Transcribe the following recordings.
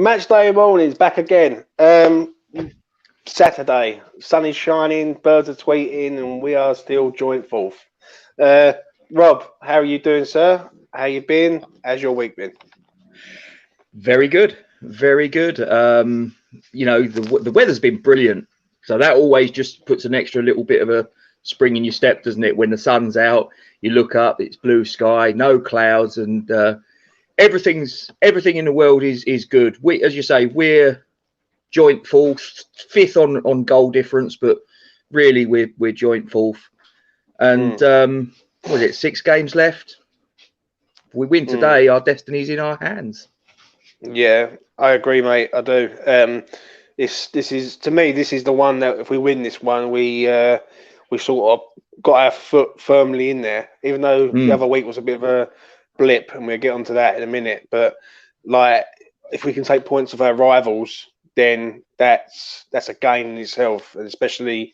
Match day mornings back again. Saturday, sun is shining, birds are tweeting, and we are still joint fourth. Rob, how are you doing, sir? How you been? How's your week been? Very good, very good. The weather's been brilliant, so that always just puts an extra little bit of a spring in your step, doesn't it? When the sun's out, you look up, it's blue sky, no clouds, and everything in the world is good. As you say, we're joint fourth, fifth on goal difference, but really we're joint fourth. And what was it? 6 games left. If we win today, our destiny's in our hands. Yeah, I agree, mate. I do. This is the one that if we win this one, we sort of got our foot firmly in there. Even though the other week was a bit of a blip, and we'll get onto that in a minute. But like, if we can take points of our rivals, then that's a gain in itself, and especially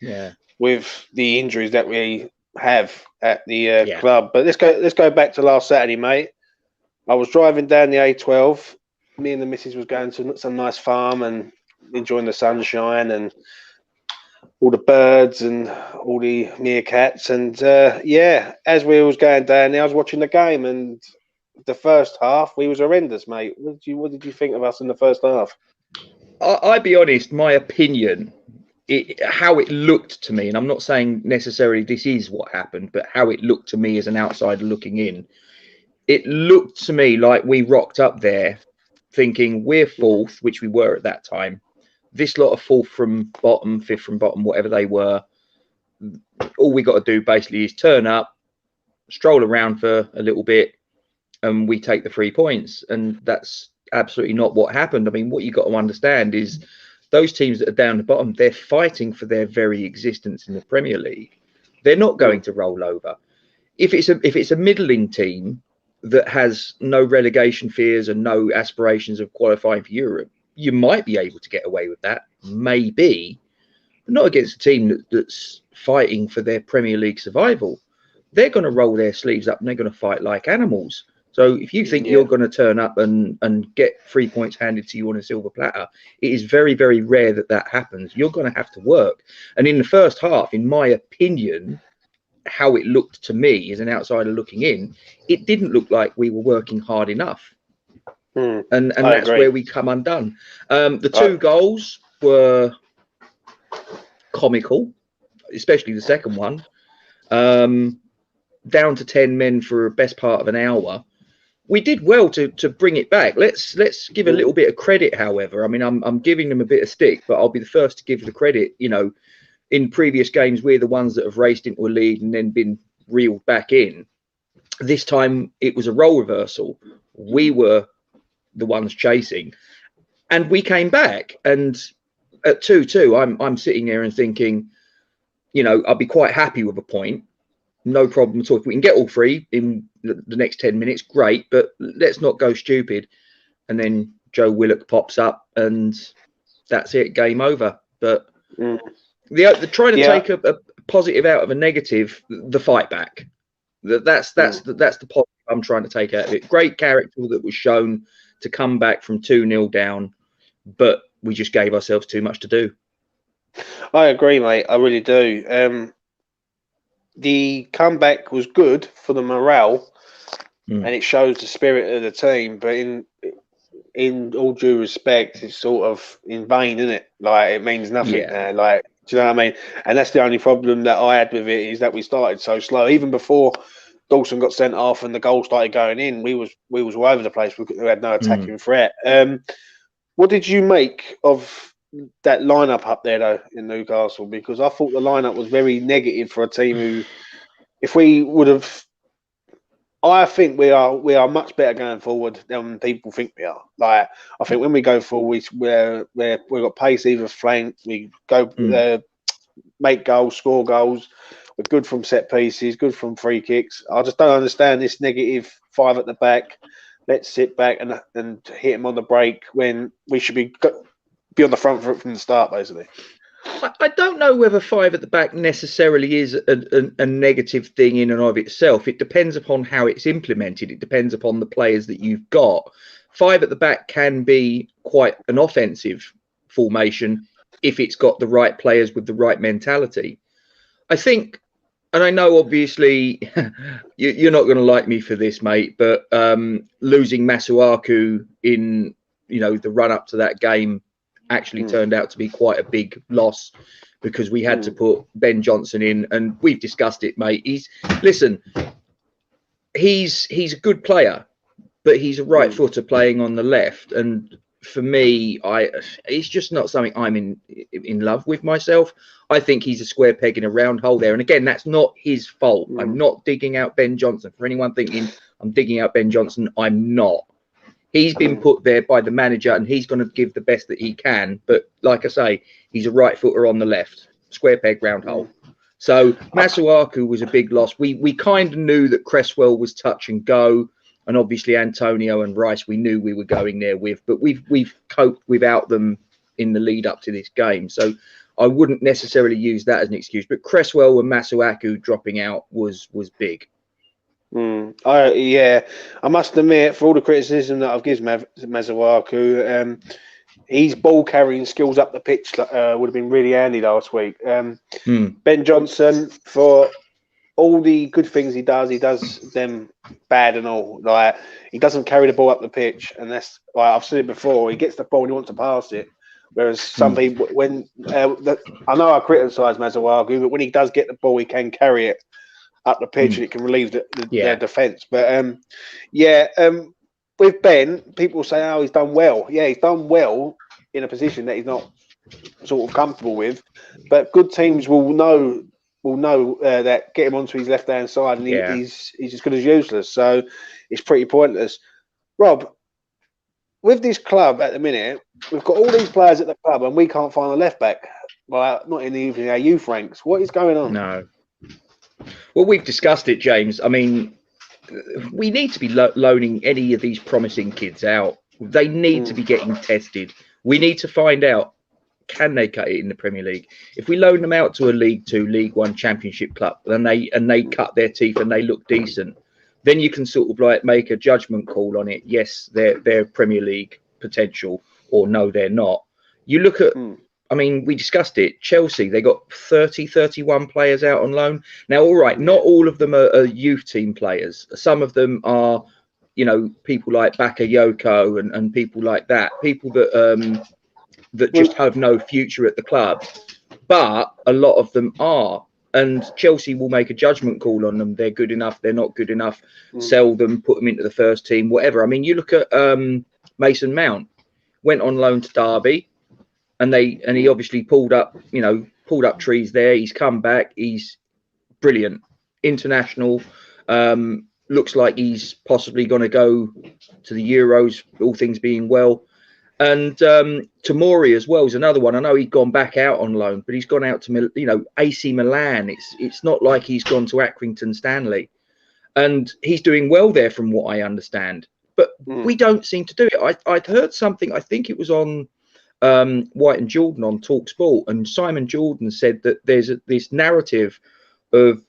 with the injuries that we have at the club. But let's go back to last Saturday, mate. I was driving down the A12. Me and the missus was going to some nice farm and enjoying the sunshine and all the birds and all the meerkats. And as we was going down there, I was watching the game, and the first half we was horrendous, mate. What did you think of us in the first half? I'll be honest, my opinion, how it looked to me, and I'm not saying necessarily this is what happened, but how it looked to me as an outsider looking in, it looked to me like we rocked up there thinking we're fourth, which we were at that time. This lot of fourth from bottom, fifth from bottom, whatever they were. All we got to do basically is turn up, stroll around for a little bit, and we take the 3 points. And that's absolutely not what happened. I mean, what you got to understand is those teams that are down the bottom, they're fighting for their very existence in the Premier League. They're not going to roll over. If it's a middling team that has no relegation fears and no aspirations of qualifying for Europe, you might be able to get away with that, maybe, but not against a team that's fighting for their Premier League survival. They're going to roll their sleeves up and they're going to fight like animals. So if you think you're going to turn up and get 3 points handed to you on a silver platter, it is very, very rare that happens. You're going to have to work. And in the first half, in my opinion, how it looked to me as an outsider looking in, it didn't look like we were working hard enough. And that's where we come undone. The 2 goals were comical, especially the second one. Down to 10 men for the best part of an hour. We did well to bring it back. Let's give a little bit of credit, however. I mean, I'm giving them a bit of stick, but I'll be the first to give the credit. You know, in previous games, we're the ones that have raced into a lead and then been reeled back in. This time, it was a role reversal. We were the ones chasing, and we came back. And at 2-2, I'm sitting there and thinking, you know, I'll be quite happy with a point. No problem at all. If we can get all 3 in the next 10 minutes, great. But let's not go stupid. And then Joe Willock pops up, and that's it. Game over. But the trying to take a positive out of a negative, the fight back. That's the positive I'm trying to take out of it. Great character that was shown to come back from 2-0 down, but we just gave ourselves too much to do. I agree, mate. I really do. The comeback was good for the morale, and it shows the spirit of the team. But in all due respect, it's sort of in vain, isn't it? Like, it means nothing now. Like, do you know what I mean? And that's the only problem that I had with it, is that we started so slow. Even before Dawson got sent off and the goal started going in, we was all over the place. We had no attacking threat. What did you make of that lineup up there, though, in Newcastle? Because I thought the lineup was very negative for a team who, if we would have, I think we are much better going forward than people think we are. Like, I think when we go forward, we've got pace either flank. We go make goals, score goals. We're good from set pieces, good from free kicks. I just don't understand this negative 5 at the back. Let's sit back and hit them on the break when we should be on the front foot from the start, basically. I don't know whether 5 at the back necessarily is a negative thing in and of itself. It depends upon how it's implemented. It depends upon the players that you've got. 5 at the back can be quite an offensive formation if it's got the right players with the right mentality. I think, and I know obviously you're not going to like me for this, mate, but losing Masuaku in, the run up to that game actually turned out to be quite a big loss, because we had to put Ben Johnson in, and we've discussed it, mate. He's a good player, but he's a right footer playing on the left, and for me, it's just not something I'm in love with myself. I think he's a square peg in a round hole there, and again, that's not his fault. I'm not digging out Ben Johnson. For anyone thinking I'm digging out Ben Johnson, I'm not. He's been put there by the manager, and he's going to give the best that he can. But like I say, he's a right footer on the left, square peg, round hole. So Masuaku was a big loss. We kind of knew that Cresswell was touch and go, and obviously Antonio and Rice we knew we were going there with, but we've coped without them in the lead up to this game. So I wouldn't necessarily use that as an excuse. But Cresswell and Masuaku dropping out was big. I must admit, for all the criticism that I've given Masuaku, his ball carrying skills up the pitch would have been really handy last week. Ben Johnson, for all the good things he does them bad and all. Like, he doesn't carry the ball up the pitch, and that's like I've said it before. He gets the ball and he wants to pass it, whereas some people, when I know I criticise Masuaku, but when he does get the ball, he can carry it up the pitch and it can relieve their defence. But with Ben, people say, "Oh, he's done well." Yeah, he's done well in a position that he's not sort of comfortable with. But good teams will know that get him onto his left hand side, and he's as good as useless. So it's pretty pointless. Rob, with this club at the minute, we've got all these players at the club, and we can't find a left back. Well, not in our youth ranks. What is going on? No. Well, we've discussed it, James. I mean, we need to be loaning any of these promising kids out. They need to be getting tested. We need to find out, can they cut it in the Premier League? If we loan them out to a League 2, League 1 Championship club, and they cut their teeth and they look decent, then you can sort of like make a judgment call on it. Yes, they're Premier League potential, or no, they're not. You look at, I mean, we discussed it. Chelsea, they got 31 players out on loan. Now, all right, not all of them are youth team players. Some of them are, people like Bakayoko and people like that, people that just have no future at the club. But a lot of them are. And Chelsea will make a judgment call on them. They're good enough. They're not good enough. Sell them, put them into the first team, whatever. I mean, you look at Mason Mount, went on loan to Derby. And he obviously pulled up trees there. He's come back. He's brilliant, international. Looks like he's possibly going to go to the Euros, all things being well. And Tomori as well is another one. I know he'd gone back out on loan, but he's gone out to AC Milan. It's not like he's gone to Accrington Stanley, and he's doing well there from what I understand. But we don't seem to do it. I'd heard something. I think it was on White and Jordan on Talk Sport, and Simon Jordan said that there's this narrative of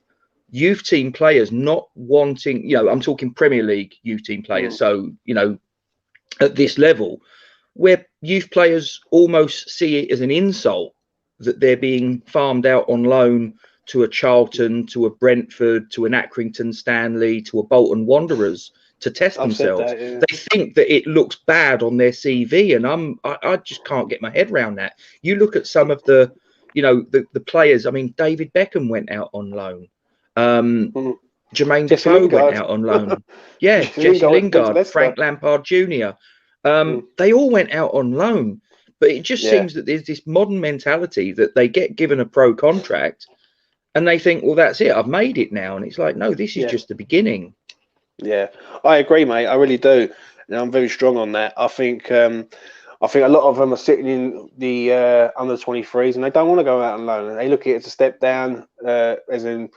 youth team players not wanting, I'm talking Premier League youth team players, so at this level, where youth players almost see it as an insult that they're being farmed out on loan to a Charlton, to a Brentford, to an Accrington Stanley, to a Bolton Wanderers to test themselves. They think that it looks bad on their CV, and I just can't get my head around that. You look at some of the players. I mean, David Beckham went out on loan. Jermaine Defoe went out on loan. Yeah, Jesse Lingard, Frank Lampard Jr. They all went out on loan. But it just seems that there's this modern mentality that they get given a pro contract and they think, well, that's it. I've made it now. And it's like, no, this is just the beginning. Yeah, I agree, mate. I really do. And I'm very strong on that. I think a lot of them are sitting in the under 23s and they don't want to go out on loan. They look at it as a step down, as in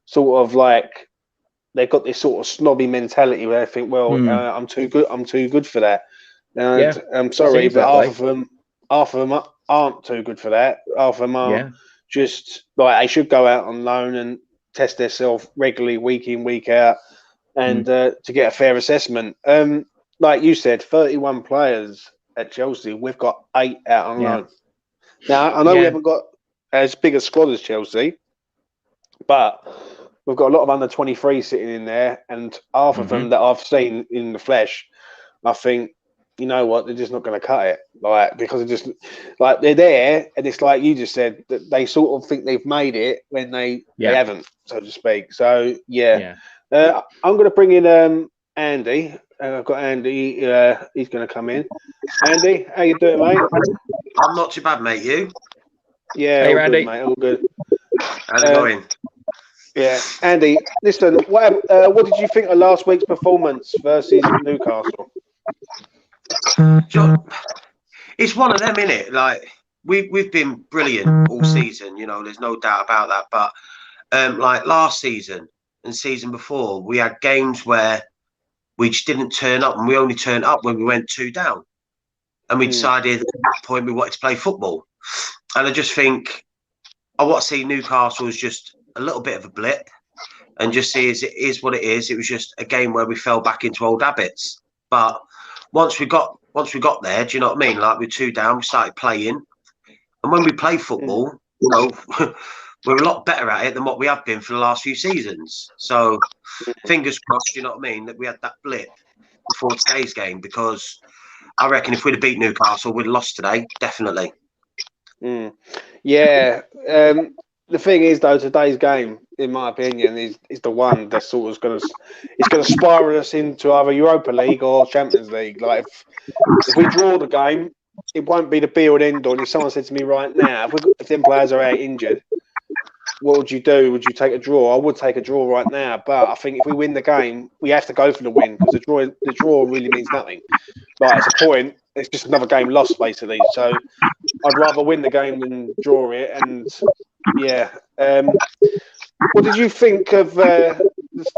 sort of like they've got this sort of snobby mentality where they think, well, I'm too good. I'm too good for that. And I'm sorry, but half of them aren't too good for that. Half of them are just like they should go out on loan and test themselves regularly, week in, week out, and to get a fair assessment. like you said, 31 players at Chelsea. We've got 8 out on loan. Now, I know we haven't got as big a squad as Chelsea, but we've got a lot of under 23 sitting in there, and half of them that I've seen in the flesh, I think, you know what, they're just not going to cut it, like, because they're just like they're there, and it's like you just said that they sort of think they've made it when they haven't, so to speak. So I'm going to bring in Andy. I've got Andy. He's going to come in. Andy, how you doing, mate? I'm not too bad, mate. You? Yeah, hey, all Randy. good, mate. All good. How's it going? Yeah, Andy. Listen, what did you think of last week's performance versus Newcastle? It's one of them, innit? Like we've been brilliant all season. You know, there's no doubt about that. But like last season and season before, we had games where we just didn't turn up, and we only turned up when we went 2 down, and we decided at that point we wanted to play football. And I just think I want to see Newcastle as just a little bit of a blip, and just see as it is what it is. It was just a game where we fell back into old habits. But once we got there, do you know what I mean? Like we're 2 down, we started playing, and when we play football, you know, we're a lot better at it than what we have been for the last few seasons. So fingers crossed, you know what I mean, that we had that blip before today's game, because I reckon if we'd have beat Newcastle, we'd have lost today, definitely. Yeah. The thing is, though, today's game, in my opinion, is the one that sort of going to spiral us into either Europa League or Champions League. Like if we draw the game, it won't be the be all and end all. And if someone said to me right now, if them players are out injured, what would you do? Would you take a draw? I would take a draw right now, but I think if we win the game, we have to go for the win, because the draw really means nothing. Like it's a point, it's just another game lost basically. So I'd rather win the game than draw it. And yeah, what did you think of the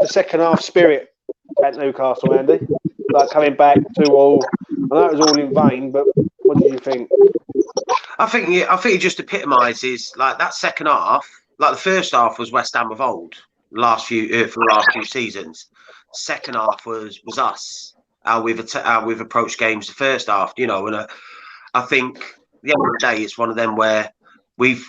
second half spirit at Newcastle, Andy? Like coming back 2-2. I know it was all in vain, but what did you think? I think it just epitomises like that second half. Like the first half was West Ham of old, for the last few seasons. Second half was us. How we've approached games the first half, you know. And I think at the end of the day, it's one of them where we've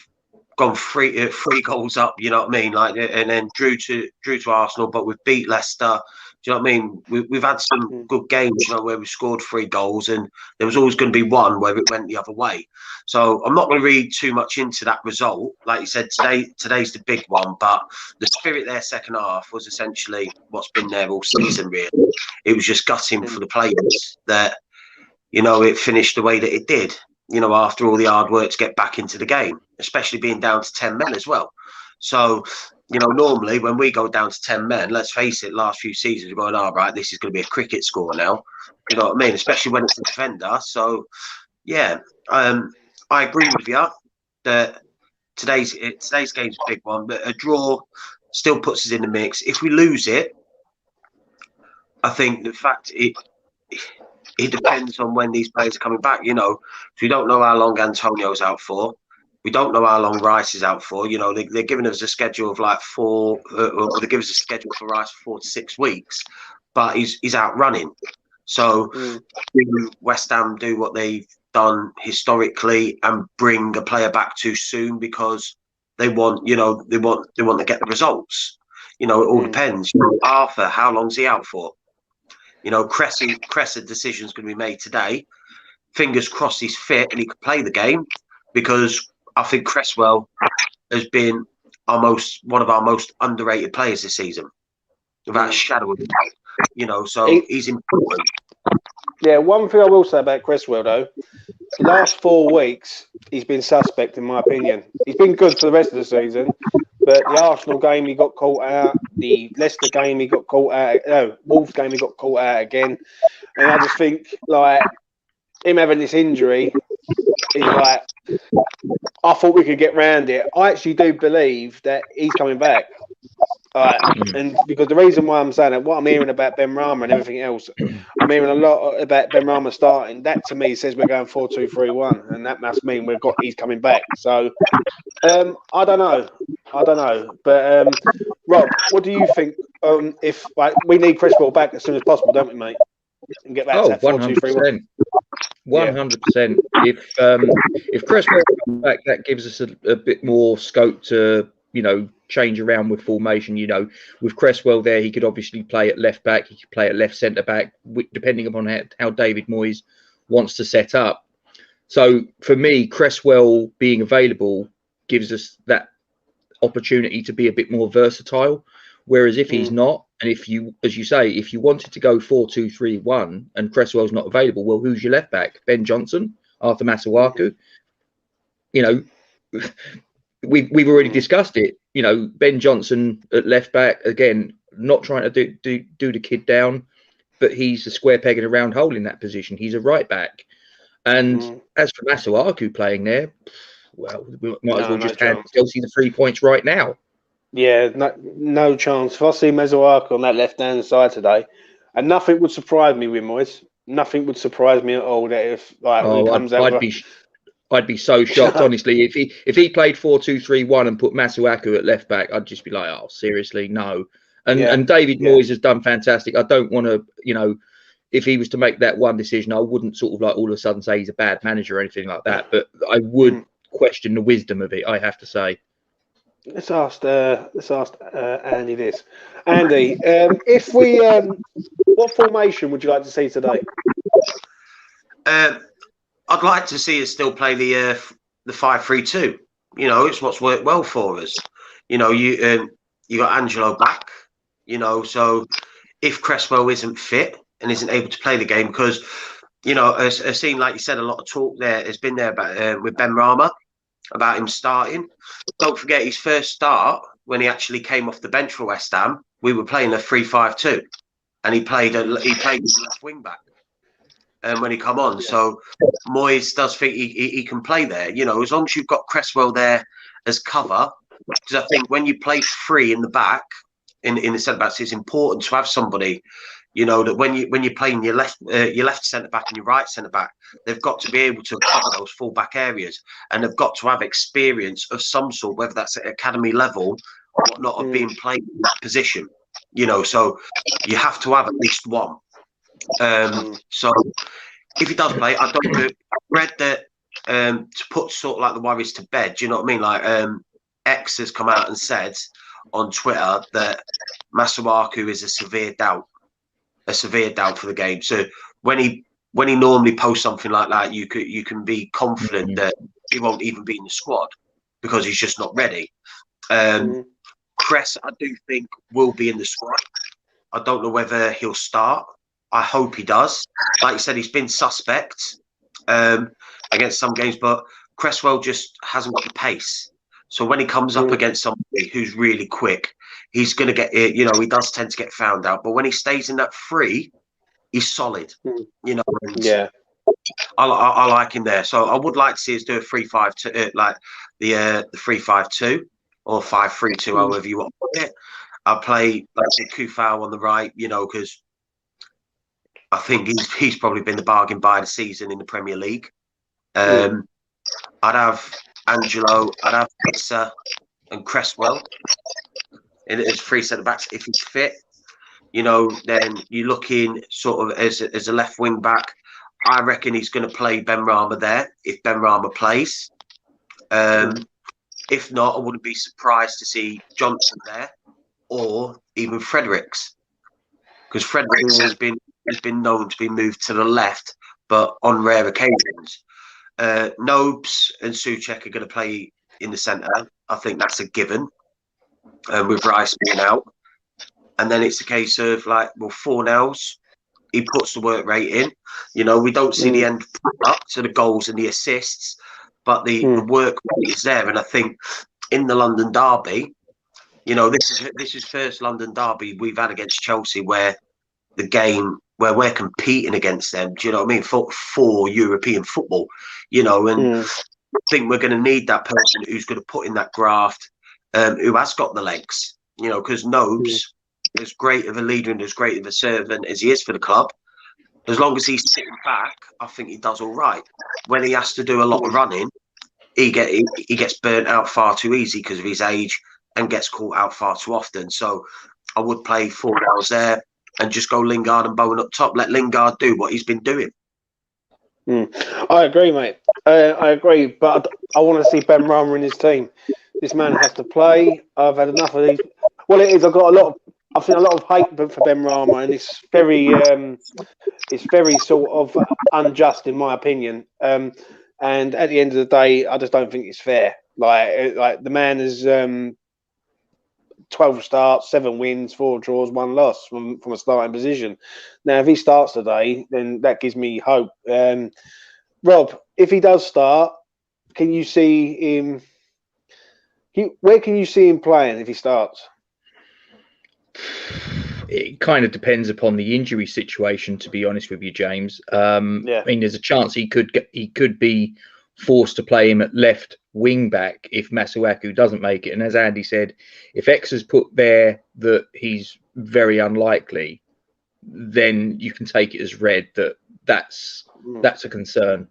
gone three goals up, you know what I mean, like, and then drew to Arsenal, but we've beat Leicester. Do you know what I mean? We've had some good games, you know, where we scored 3 goals, and there was always going to be one where it went the other way. So I'm not going to read too much into that result. Like you said, today's the big one, but the spirit there second half was essentially what's been there all season, really. It was just gutting for the players that, you know, it finished the way that it did, you know, after all the hard work to get back into the game, especially being down to 10 men as well. So, you know, normally when we go down to 10 men, let's face it, last few seasons we're going, all right, this is going to be a cricket score now. You know what I mean? Especially when it's a defender. So, yeah, I agree with you that today's game's a big one, but a draw still puts us in the mix. If we lose it, I think the fact it depends on when these players are coming back. You know, we don't know how long Antonio's out for. We don't know how long Rice is out for. You know, they're giving us a schedule of like they give us a schedule for Rice for 4 to 6 weeks, but he's out running. So West Ham do what they've done historically and bring a player back too soon because they want, you know, they want to get the results. You know, it all depends. You know, Arthur, how long's he out for? You know, Cressy decision's going to be made today. Fingers crossed he's fit and he could play the game, because I think Cresswell has been one of our most underrated players this season, without a shadow of a doubt. You know, so he's important. Yeah, one thing I will say about Cresswell, though, the last 4 weeks, he's been suspect, in my opinion. He's been good for the rest of the season, but the Arsenal game, he got caught out. The Leicester game, he got caught out. No, Wolves game, he got caught out again. And I just think, like, him having this injury is like, I thought we could get round it. I actually do believe that he's coming back. And because the reason why I'm saying that, what I'm hearing about Ben Rama and everything else, I'm hearing a lot about Ben Rama starting. That to me says we're going 4-2-3-1, and that must mean he's coming back. So I don't know. But Rob, what do you think? If we need Cresswell back as soon as possible, don't we, mate? and get back to that 4-2-3-1. 100%. If Cresswell comes back, that gives us a bit more scope to, change around with formation. With Cresswell there, he could obviously play at left back. He could play at left centre back, depending upon how David Moyes wants to set up. So for me, Cresswell being available gives us that opportunity to be a bit more versatile. Whereas if he's not, and if you, as you say, if you wanted to go 4-2-3-1 and Cresswell's not available, well, who's your left back? Ben Johnson, Arthur Masuaku? We've already discussed it. Ben Johnson at left back, again, not trying to do the kid down, but he's a square peg in a round hole in that position. He's a right back. And as for Masuaku playing there, well, we might as well just hand Chelsea the 3 points right now. Yeah, no chance. If I see Masuaku on that left-hand side today, and nothing would surprise me with Moyes. Nothing would surprise me at all that if he comes out. I'd be so shocked, honestly. If he played 4-2-3-1 and put Masuaku at left back, I'd just be like, oh, seriously, no. And David Moyes has done fantastic. I don't want to, if he was to make that one decision, I wouldn't sort of like all of a sudden say he's a bad manager or anything like that. But I would question the wisdom of it, I have to say. Let's ask Andy this. Andy, if we, what formation would you like to see today? I'd like to see us still play the 5-3-2. It's what's worked well for us. You got Angelo back. So if Cresswell isn't fit and isn't able to play the game, because I've seen, like you said, a lot of talk there has been there about with Ben Rama about him starting. Don't forget his first start when he actually came off the bench for West Ham. We were playing a 3-5-2, and he played as left wing back. When he come on, so Moyes does think he can play there. As long as you've got Cresswell there as cover, because I think when you play three in the back, in the centre backs, it's important to have somebody. That when you're playing your left centre back and your right centre back, they've got to be able to cover those full back areas, and they've got to have experience of some sort, whether that's at academy level or whatnot, of being played in that position. So you have to have at least one. So if he does play, I read that to put sort of like the worries to bed. Do you know what I mean? Like X has come out and said on Twitter that Masuaku is a severe doubt for the game. So when he normally posts something like that, you can be confident that he won't even be in the squad because he's just not ready. Cress, I do think, will be in the squad. I don't know whether he'll start. I hope he does. Like you said, he's been suspect against some games, but Cresswell just hasn't got the pace. So when he comes up against somebody who's really quick, he's going to get it. He does tend to get found out. But when he stays in that free, he's solid. And I like him there. So I would like to see us do a 3-5-2, like the 3-5-2 or 5-3-2, however you want to put it. I'll play like Kufau on the right, because I think he's probably been the bargain buy the season in the Premier League. I'd have Angelo, I'd have Issa and Cresswell as three centre backs if he's fit. Then you're looking sort of as a left wing back. I reckon he's going to play Ben Rama there if Ben Rama plays. If not, I wouldn't be surprised to see Johnson there or even Fredericks, because Fredericks has been known to be moved to the left, but on rare occasions. Nobes and Souček are going to play in the centre. I think that's a given, with Rice being out. And then it's a case of Fornells, he puts the work rate in. We don't see the end product, so the goals and the assists, but the work rate is there. And I think in the London derby, this is first London derby we've had against Chelsea where we're competing against them. Do you know what I mean? For European football, and I think we're going to need that person who's going to put in that graft, who has got the legs, because Nobes, as great of a leader and as great of a servant as he is for the club, as long as he's sitting back, I think he does all right. When he has to do a lot of running, he gets burnt out far too easy because of his age and gets caught out far too often. So I would play Fornells there. and just go Lingard and Bowen up top. Let Lingard do what he's been doing. I agree, mate. I agree, but I want to see Ben Rama in his team. This man has to play. I've had enough of these. Well, it is. I've seen a lot of hate for Ben Rama, and it's very sort of unjust in my opinion. And at the end of the day, I just don't think it's fair. Like the man has 12 starts, 7 wins, 4 draws, 1 loss from a starting position. Now, if he starts today, then that gives me hope. Rob, if he does start, can you see him? Where can you see him playing if he starts? It kind of depends upon the injury situation, to be honest with you, James. I mean, there's a chance he could be forced to play him at left wing back if Masuaku doesn't make it. And as Andy said, if X has put there that he's very unlikely, then you can take it as read that's a concern.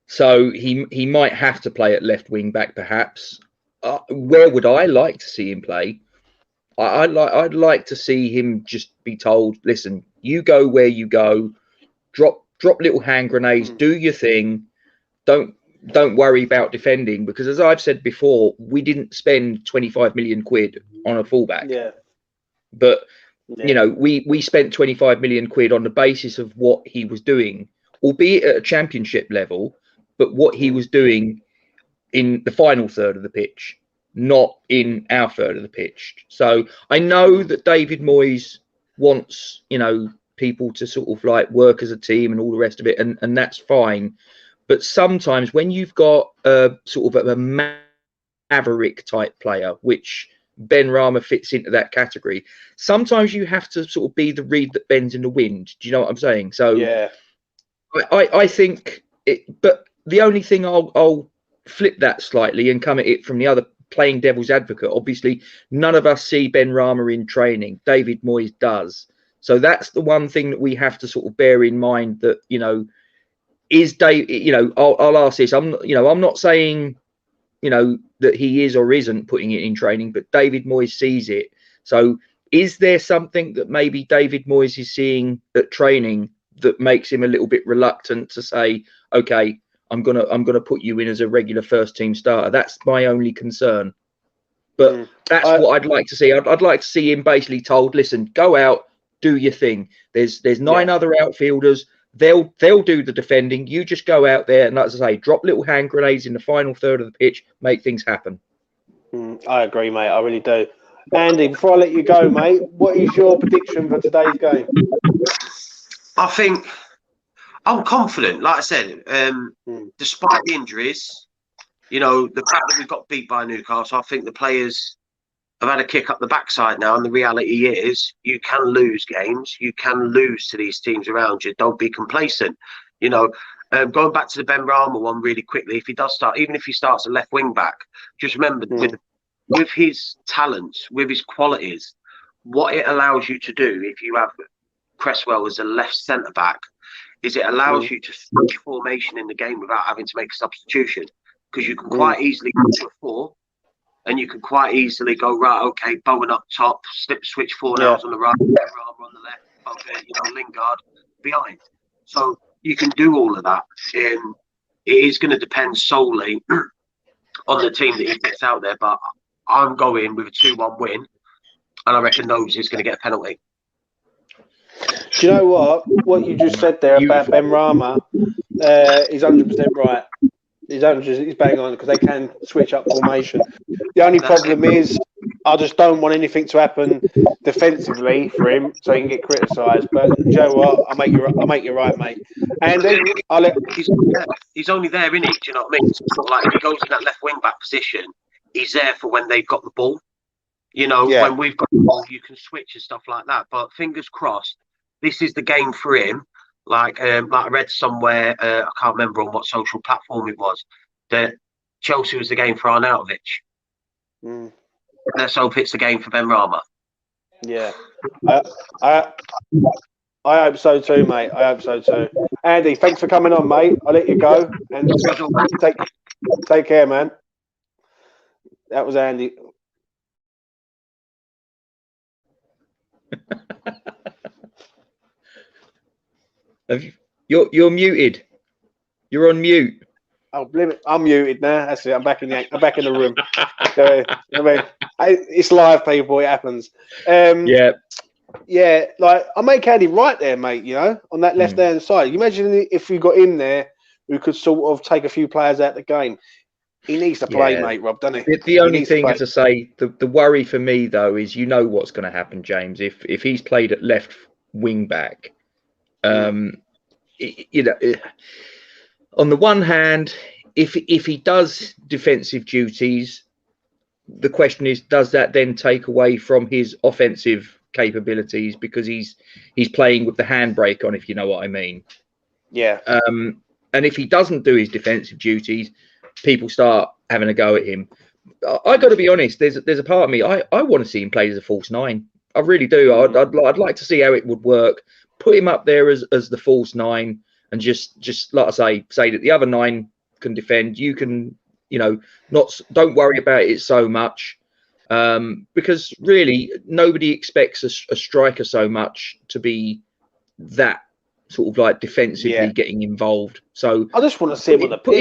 So he might have to play at left wing back, perhaps. Where would I like to see him play? I'd like to see him just be told, listen, you go where you go, drop little hand grenades, do your thing, don't worry about defending, because as I've said before, we didn't spend 25 million quid on a fullback. But you know, we spent 25 million quid on the basis of what he was doing, albeit at a championship level, but what he was doing in the final third of the pitch, not in our third of the pitch. So I know that David Moyes wants, you know, people to sort of like work as a team and all the rest of it, and that's fine. But sometimes when you've got a sort of a maverick type player, which Ben Rama fits into that category, sometimes you have to sort of be the reed that bends in the wind. Do you know what I'm saying? So yeah, I think it, but the only thing I'll flip that slightly and come at it from the other, playing devil's advocate. Obviously, none of us see Ben Rama in training. David Moyes does. So that's the one thing that we have to sort of bear in mind, that, you know, is Dave, you know, I'll ask this. I'm not saying, you know, that he is or isn't putting it in training, but David Moyes sees it. So is there something that maybe David Moyes is seeing at training that makes him a little bit reluctant to say, okay, I'm gonna put you in as a regular first team starter? That's my only concern. But that's what I'd like to see. I'd like to see him basically told, listen, go out, do your thing. There's 9 other outfielders. They'll do the defending. You just go out there and, as I say, drop little hand grenades in the final third of the pitch, make things happen. I agree, mate. I really do. Andy, before I let you go, mate, what is your prediction for today's game? I think I'm confident. Like I said, despite the injuries, you know, the fact that we got beat by Newcastle, I think the players have had a kick up the backside now. And the reality is, you can lose games. You can lose to these teams around you. Don't be complacent. You know, going back to the Ben Rama one really quickly, if he does start, even if he starts at left wing back, just remember with his talents, with his qualities, what it allows you to do if you have Cresswell as a left centre back is it allows you to switch formation in the game without having to make a substitution, because you can quite easily go to a 4 and you can quite easily go, right, okay, Bowen up top, switch Fornals on the right, Rama on the left, you know, Lingard behind. So you can do all of that. It is going to depend solely on the team that he gets out there, but I'm going with a 2-1 win, and I reckon Nobes is going to get a penalty. Do you know what? What you just said there about Ben Rama is 100% right. He's bang on, because they can switch up formation. The only problem is, I just don't want anything to happen defensively for him, so he can get criticised. But you know what? I'll make you right, mate. And then he's only there, innit? Do you know what I mean? It's sort of like if he goes in that left wing back position, he's there for when they've got the ball. You know, when we've got the ball, you can switch and stuff like that. But fingers crossed, this is the game for him. Like I read somewhere, I can't remember on what social platform it was, that Chelsea was the game for Arnautovic. Let's hope it's the game for Ben Rama. Yeah, I hope so too, mate. I hope so too. Andy, thanks for coming on, mate. I'll let you go, and take care, man. That was Andy. You're muted. You're on mute. Oh, I'm muted now. That's it. I'm back in the room. It's live, people. It happens. Yeah. Yeah, like I make Andy right there, mate. You know, on that left hand side. You imagine if you got him there, who could sort of take a few players out of the game. He needs to play, mate, Rob, doesn't he? The only thing, as I say, the worry for me though is what's going to happen, James. If he's played at left wing back, on the one hand, if he does defensive duties, the question is, does that then take away from his offensive capabilities because he's playing with the handbrake on, if you know what I mean? Yeah. And if he doesn't do his defensive duties, people start having a go at him. I got to be honest. There's a part of me I want to see him play as a false nine. I really do. I'd like to see how it would work. Put him up there as the false nine, and just like I say that the other nine can defend. You can, don't worry about it so much, because really nobody expects a striker so much to be that sort of like defensively getting involved. So I just want to see him on the pitch. Put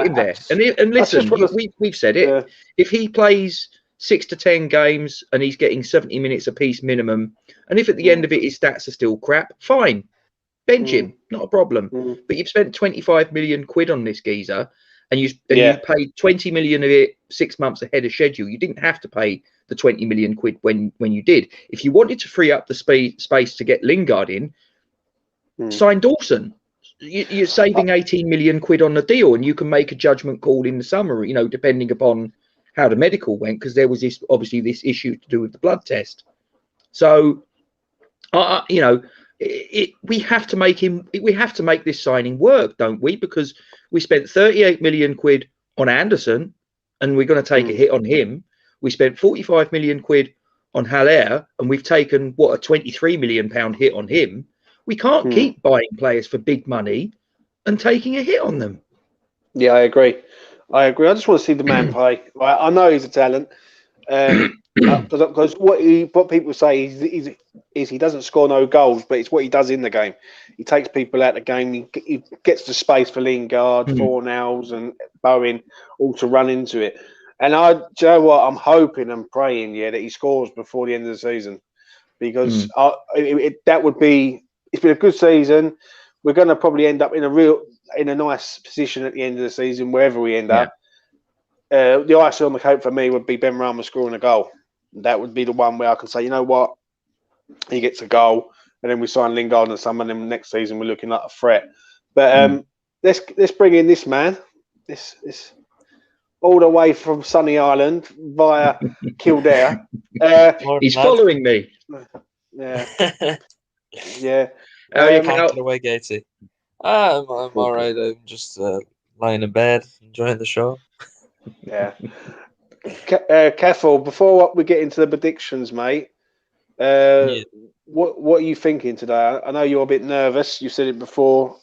him there. And listen, we've said it. Yeah. If he plays 6 to 10 games and he's getting 70 minutes apiece minimum, and if at the end of it his stats are still crap, fine, bench him, not a problem. But you've spent 25 million quid on this geezer, and you paid 20 million of it 6 months ahead of schedule. You didn't have to pay the 20 million quid when you did. If you wanted to free up the space to get Lingard in, sign Dawson. You're saving 18 million quid on the deal, and you can make a judgment call in the summer, depending upon how the medical went, because there was this issue to do with the blood test. So, we have to make this signing work, don't we? Because we spent 38 million quid on Anderson, and we're going to take a hit on him. We spent 45 million quid on Haller, and we've taken a 23 million pound hit on him. We can't keep buying players for big money and taking a hit on them. Yeah, I agree. I just want to see the man play. I know he's a talent, because what people say is he doesn't score no goals, but it's what he does in the game. He takes people out of the game. He gets the space for Lingard, Fornals, and Bowen all to run into it. And do you know what? I'm hoping and praying, that he scores before the end of the season, because that would be. It's been a good season. We're going to probably end up in a nice position at the end of the season, wherever we end up. The icing on the cake for me would be Ben Rama scoring a goal. That would be the one where I can say, you know what, he gets a goal, and then we sign Lingard in the summer, and then next season we're looking like a threat. But let's bring in this man, this all the way from Sunny Island via Kildare. He's following me. Yeah. Yeah. How are you camping away, Gatesy? I'm all right. I'm just lying in bed, enjoying the show. Yeah. Careful, before we get into the predictions, mate. What are you thinking today? I know you're a bit nervous. You said it before.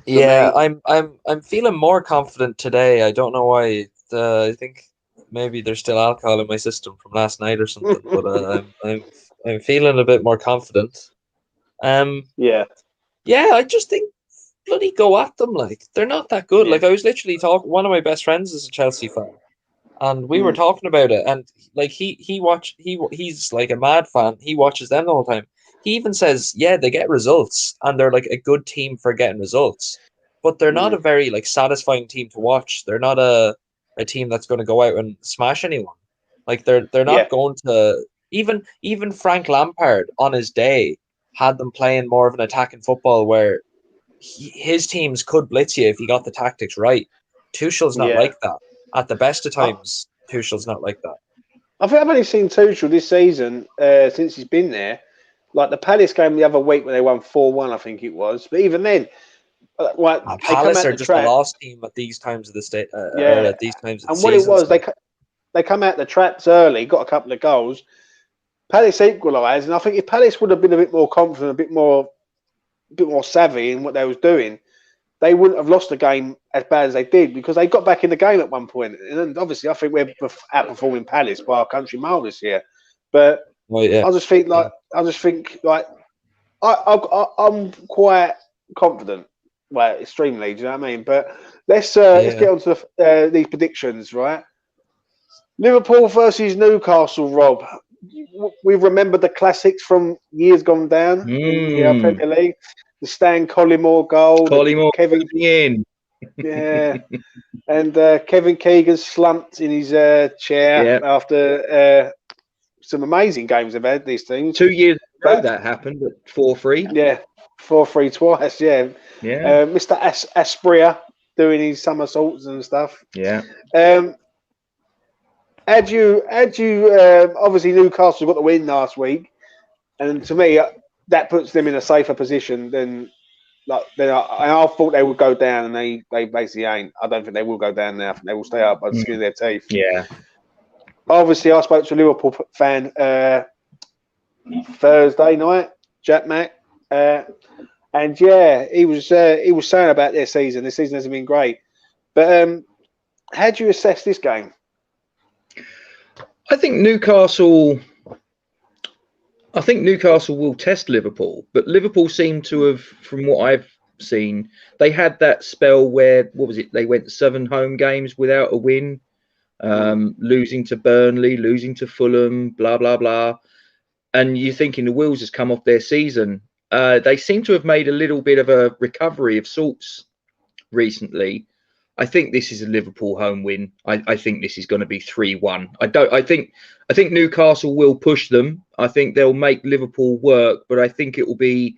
Yeah, I'm feeling more confident today. I don't know why. I think maybe there's still alcohol in my system from last night or something. But I'm feeling a bit more confident. I just think bloody go at them. Like, they're not that good. Like, I was literally talking, one of my best friends is a Chelsea fan, and we were talking about it, and like he's like a mad fan. He watches them the whole time. He even says, they get results and they're like a good team for getting results, but they're not a very like satisfying team to watch. They're not a team that's going to go out and smash anyone. Like, they're not going to, even Frank Lampard on his day had them playing more of an attacking football where his teams could blitz you if he got the tactics right. Tuchel's not like that. At the best of times, Tuchel's not like that. I think I've only seen Tuchel this season since he's been there. Like the Palace game the other week when they won 4-1, I think it was. But even then, Palace are just the last team at these times of the state. At these times of the season. And what it was, they come out the traps early, got a couple of goals. Palace equalised, and I think if Palace would have been a bit more confident, a bit more savvy in what they was doing, they wouldn't have lost the game as bad as they did, because they got back in the game at one point. And obviously, I think we're outperforming Palace by our country mile this year. But I just think I'm quite confident. Well, extremely. Do you know what I mean? But let's get on to these predictions, right? Liverpool versus Newcastle, Rob. We remember the classics from years gone down in the Premier League. The Stan Collymore goal, Kevin in. Yeah, and Kevin Keegan slumped in his chair after some amazing games they've had, these teams. 2 years ago that happened at 4-3. Yeah, 4-3 twice, yeah. Mr. Aspria doing his somersaults and stuff. Yeah. Had you obviously Newcastle got the win last week, and to me that puts them in a safer position than I thought they would go down, and they basically ain't. I don't think they will go down now. I think they will stay up by the skin of their teeth. Yeah. Obviously, I spoke to a Liverpool fan Thursday night, Jack Mack, and yeah, he was saying about their season. This season hasn't been great, but how do you assess this game? I think Newcastle will test Liverpool, but Liverpool seem to have, from what I've seen, they had that spell where, they went 7 home games without a win, losing to Burnley, losing to Fulham, blah, blah, blah. And you're thinking the wheels has come off their season. They seem to have made a little bit of a recovery of sorts recently. I think this is a Liverpool home win. I think this is going to be 3-1. I think Newcastle will push them. I think they'll make Liverpool work, but I think it will be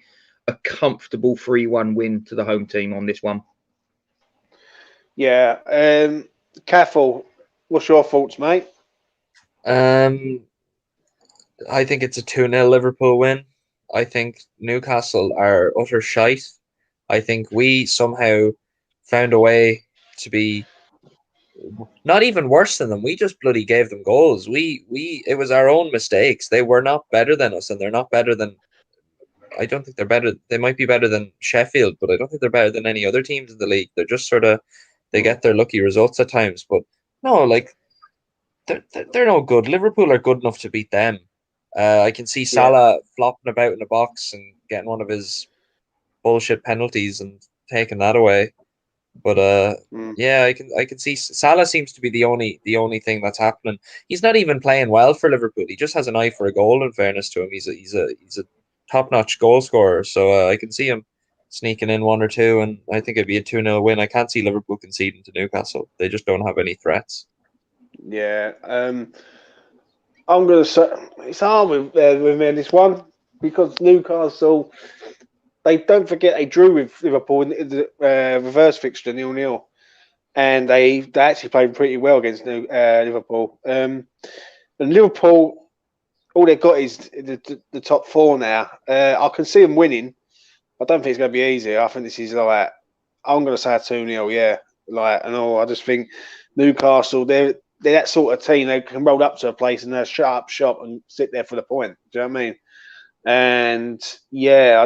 a comfortable 3-1 win to the home team on this one. Yeah. Cathal, what's your thoughts, mate? I think it's a 2-0 Liverpool win. I think Newcastle are utter shite. I think we somehow found a way to be not even worse than them. We just bloody gave them goals. It was our own mistakes. They were not better than us, and they're not better than. I don't think they're better. They might be better than Sheffield, but I don't think they're better than any other teams in the league. They're just sort of they get their lucky results at times, but no, like they're no good. Liverpool are good enough to beat them. I can see Salah flopping about in the box and getting one of his bullshit penalties and taking that away. But I can see Salah seems to be the only thing that's happening. He's not even playing well for Liverpool. He just has an eye for a goal. In fairness to him, he's a top-notch goal scorer. So I can see him sneaking in 1 or 2, and I think it'd be a 2-0 win. I can't see Liverpool conceding to Newcastle. They just don't have any threats. Yeah, I'm going to say it's hard with me on this one because Newcastle. They don't forget they drew with Liverpool in the reverse fixture 0-0, and they actually played pretty well against Liverpool. And Liverpool, all they've got is the top 4 now. I can see them winning. I don't think it's going to be easy. I think this is like I'm going to say a 2-0. Yeah, I just think Newcastle they're that sort of team. They can roll up to a place and they'll shut up shop and sit there for the point. Do you know what I mean? And yeah,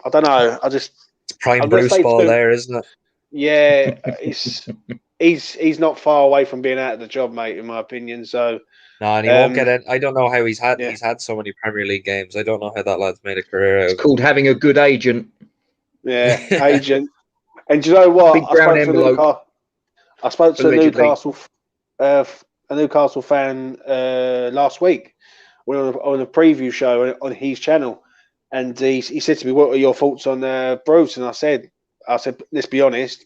I don't know. It's prime Bruce ball there, isn't it? Yeah, he's not far away from being out of the job, mate. In my opinion, so no, and he won't get it. I don't know how he's had so many Premier League games. I don't know how that lad's made a career out. It's called having a good agent. Yeah, agent. And do you know what? Big brown envelope. I spoke to a Newcastle fan last week on a preview show on his channel. And he said to me, "What are your thoughts on Bruce?" And I said, "Let's be honest,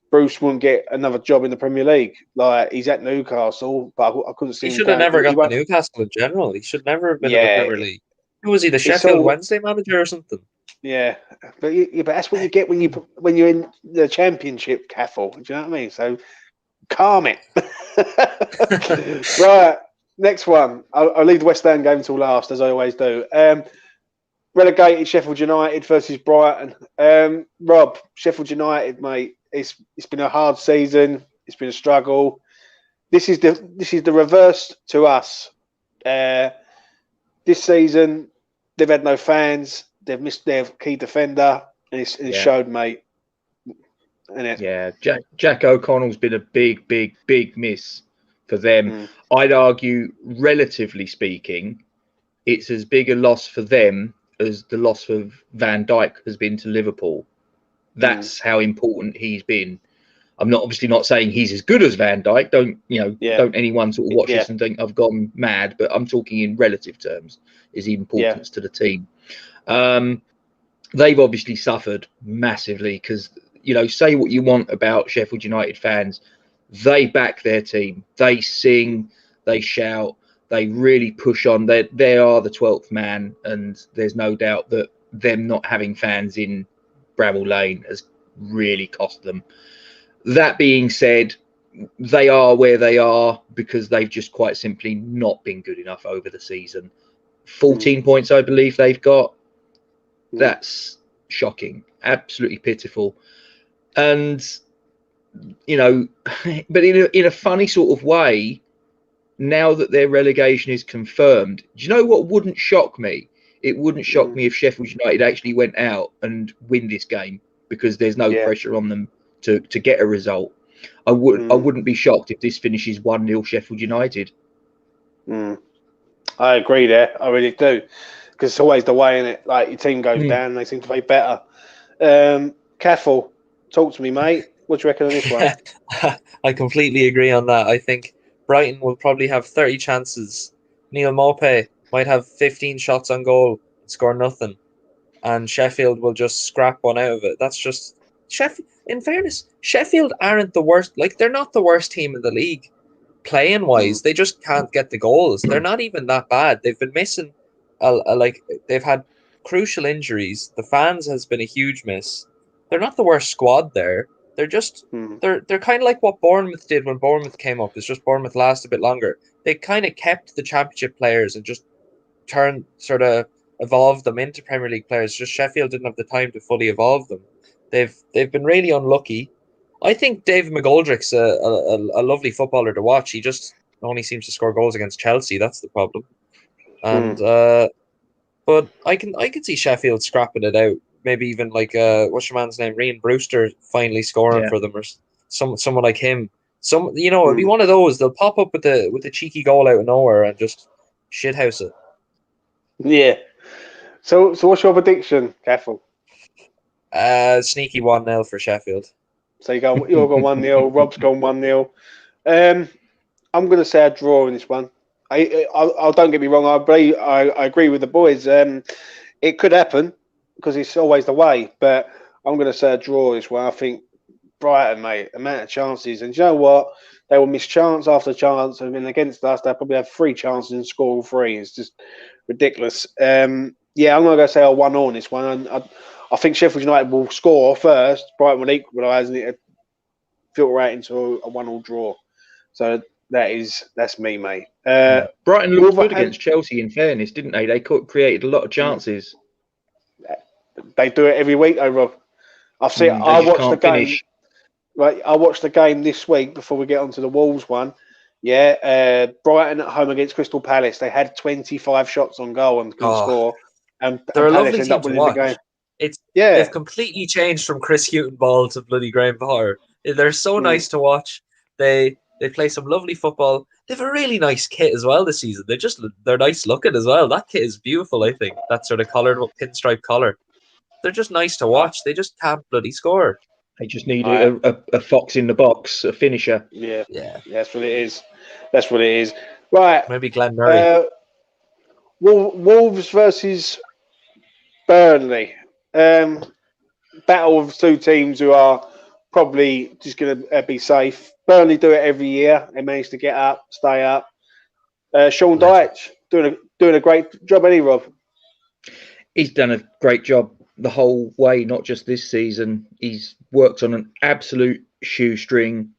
Bruce wouldn't get another job in the Premier League. Like he's at Newcastle, but I couldn't see. He should have never got to Newcastle in general. He should never have been in the Premier League. Who was he? The Sheffield Wednesday manager or something? Yeah, but that's what you get when you're in the Championship, Cathal. Do you know what I mean? So calm it. Right, next one. I'll leave the West Ham game till last, as I always do. Relegated Sheffield United versus Brighton. Rob, Sheffield United, mate. It's been a hard season. It's been a struggle. This is the reverse to us. This season, they've had no fans. They've missed their key defender, and it's showed, mate. Yeah, Jack O'Connell's been a big miss for them. I'd argue, relatively speaking, it's as big a loss for them as the loss of Van Dijk has been to Liverpool. That's how important he's been. I'm obviously not saying he's as good as Van Dijk. Don't anyone sort of watch this and think I've gone mad, but I'm talking in relative terms, his importance to the team. They've obviously suffered massively because, say what you want about Sheffield United fans, they back their team. They sing, they shout, they really push on. They are the 12th man, and there's no doubt that them not having fans in Bramall Lane has really cost them. That being said, they are where they are because they've just quite simply not been good enough over the season. 14 points, I believe they've got. That's shocking, absolutely pitiful. And, but in a funny sort of way, now that their relegation is confirmed, do you know what wouldn't shock me? It wouldn't shock me if Sheffield United actually went out and win this game because there's no pressure on them to get a result. I wouldn't be shocked if this finishes 1-0 Sheffield United. I agree there. I really do. Because it's always the way, innit? Like, your team goes down and they seem to play better. Caffel, talk to me, mate. What do you reckon on this one? I completely agree on that. I think Brighton will probably have 30 chances. Neil Maupay might have 15 shots on goal and score nothing. And Sheffield will just scrap one out of it. That's just... Sheffield. In fairness, Sheffield aren't the worst. Like, they're not the worst team in the league. Playing-wise, they just can't get the goals. They're not even that bad. They've been missing... they've had crucial injuries. The fans has been a huge miss. They're not the worst squad there. They're just they're kind of like what Bournemouth did when Bournemouth came up. It's just Bournemouth lasted a bit longer. They kind of kept the championship players and just evolved them into Premier League players. Just Sheffield didn't have the time to fully evolve them. They've been really unlucky. I think David McGoldrick's a lovely footballer to watch. He just only seems to score goals against Chelsea. That's the problem. And but I can see Sheffield scrapping it out. Maybe even like what's your man's name? Ryan Brewster finally scoring for them, or someone like him. It'd be one of those. They'll pop up with the cheeky goal out of nowhere and just shithouse it. Yeah. So what's your prediction, Caffel? Sneaky 1-0 for Sheffield. So you're going 1-0. Rob's gone 1-0. I'm going to say a draw in this one. I don't get me wrong. I agree with the boys. It could happen because it's always the way. But I'm going to say a draw this one. I think Brighton, mate, amount of chances, and you know what? They will miss chance after chance. I mean, against us, they probably have 3 chances and score all 3. It's just ridiculous. I'm going to say a 1-0 on this one. I think Sheffield United will score first. Brighton will equalise, and it filter out into a 1-1 draw. So that's me, mate. Brighton looked good against Chelsea, in fairness, didn't they? They created a lot of chances. They do it every week, though, Rob. I watched the game. Right, I watched the game this week before we get onto the Wolves one. Yeah, Brighton at home against Crystal Palace. They had 25 shots on goal and couldn't score. And they're a Palace lovely team to watch. They've completely changed from Chris Hughton Ball to bloody Graham Potter. They're so nice to watch. They play some lovely football. They have a really nice kit as well this season. They're nice looking as well. That kit is beautiful, I think. That sort of coloured pinstripe colour. They're just nice to watch. They just can't bloody score. They just need a fox in the box, a finisher. Yeah. That's what it is. Right. Maybe Glenn Murray. Wolves versus Burnley. Battle of 2 teams who are probably just going to be safe. Burnley do it every year. They manage to get up, stay up. Sean Dyche doing a great job, ain't he, Rob? He's done a great job the whole way, not just this season. He's worked on an absolute shoestring,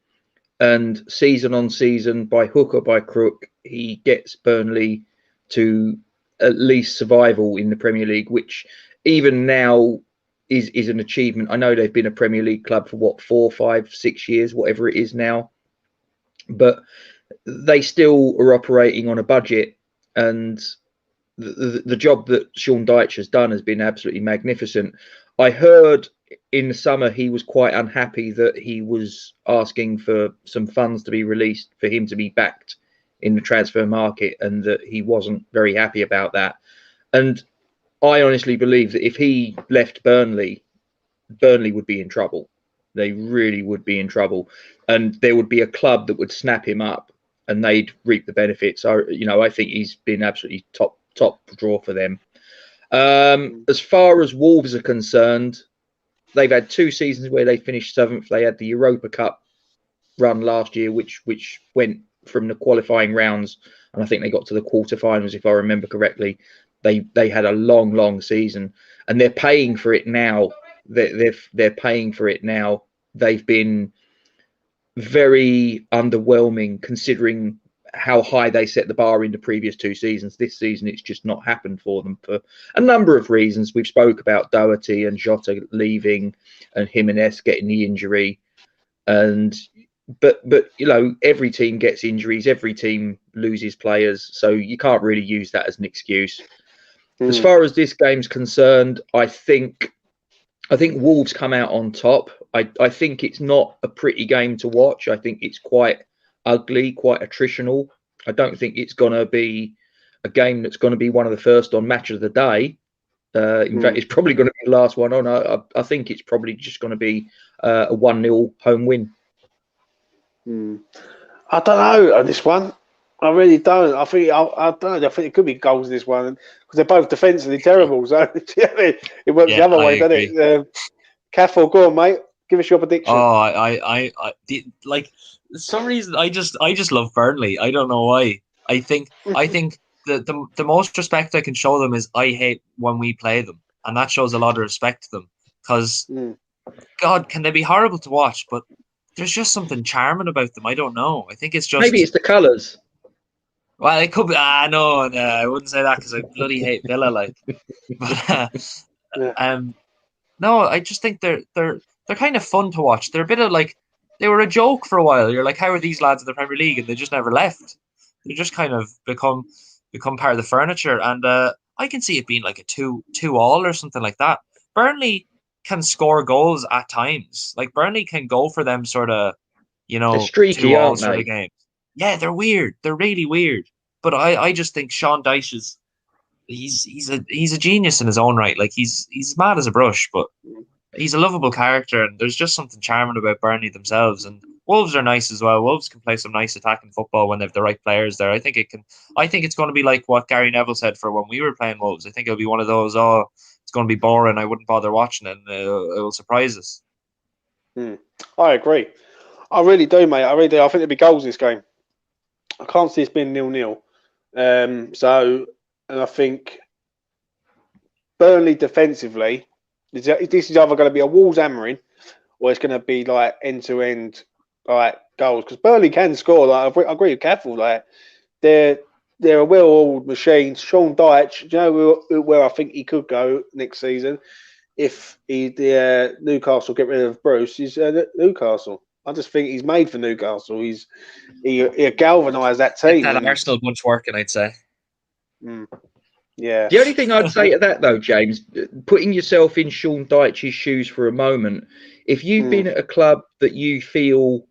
and season on season, by hook or by crook, he gets Burnley to at least survival in the Premier League, which even now is an achievement. I know they've been a Premier League club for 4, 5, 6 years, whatever it is now, but they still are operating on a budget, and the job that Sean Dyche has done has been absolutely magnificent. I heard in the summer he was quite unhappy that he was asking for some funds to be released for him to be backed in the transfer market, and that he wasn't very happy about that. And I honestly believe that if he left Burnley, Burnley would be in trouble. They really would be in trouble, and there would be a club that would snap him up, and they'd reap the benefits. I think he's been absolutely top draw for them. As far as Wolves are concerned, they've had 2 seasons where they finished 7th. They had the Europa Cup run last year, which went from the qualifying rounds, and I think they got to the quarterfinals, if I remember correctly. They had a long season, and they're paying for it now. They're paying for it now. They've been very underwhelming considering how high they set the bar in the previous 2 seasons. This season, it's just not happened for them for a number of reasons. We've spoke about Doherty and Jota leaving, and Jimenez getting the injury, but every team gets injuries, every team loses players, so you can't really use that as an excuse. As far as this game's concerned, I think Wolves come out on top. I think it's not a pretty game to watch. I think it's quite ugly, quite attritional. I don't think it's going to be a game that's going to be one of the first on Match of the Day. In fact, it's probably going to be the last one on. I think it's probably just going to be a 1-0 home win. I don't know on this one. I really don't. I don't know. I think it could be goals in this one because they're both defensively terrible. So it works the other way, doesn't it? Caffel, go on, mate. Give us your prediction. Like for some reason I just love Burnley. I don't know why. I think the most respect I can show them is I hate when we play them, and that shows a lot of respect to them because God, can they be horrible to watch? But there's just something charming about them. I don't know. I think it's just maybe it's the colours. Well, it could be. No, I wouldn't say that because I bloody hate Villa. Like, but no, I just think they're kind of fun to watch. They're a bit of like they were a joke for a while. You're like, how are these lads in the Premier League? And they just never left. They just kind of become part of the furniture. And I can see it being like a 2-2 all or something like that. Burnley can score goals at times. Like Burnley can go for them sort of, they're streaky, 2-all sort of games. Yeah, they're weird. They're really weird. But I just think Sean Dyche is he's a genius in his own right. Like he's mad as a brush, but he's a lovable character, and there's just something charming about Burnley themselves. And Wolves are nice as well. Wolves can play some nice attacking football when they have the right players there. I think it's going to be like what Gary Neville said for when we were playing Wolves. I think it'll be one of those. It's going to be boring. I wouldn't bother watching it. And it will surprise us. I agree. I really do, mate. I really do. I think there'll be goals in this game. I can't see it being 0-0. And I think Burnley defensively, this is either going to be a Wolves hammering or it's going to be like end-to-end like goals. Because Burnley can score. Like I agree with Caffel. Like they're a well-oiled machine. Sean Dyche, do you know where I think he could go next season if Newcastle get rid of Bruce? He's Newcastle. I just think he's made for Newcastle. He'll galvanise that team. That Arsenal bunch working, I'd say. Yeah. The only thing I'd say to that, though, James, putting yourself in Sean Dyche's shoes for a moment, if you've been at a club that you feel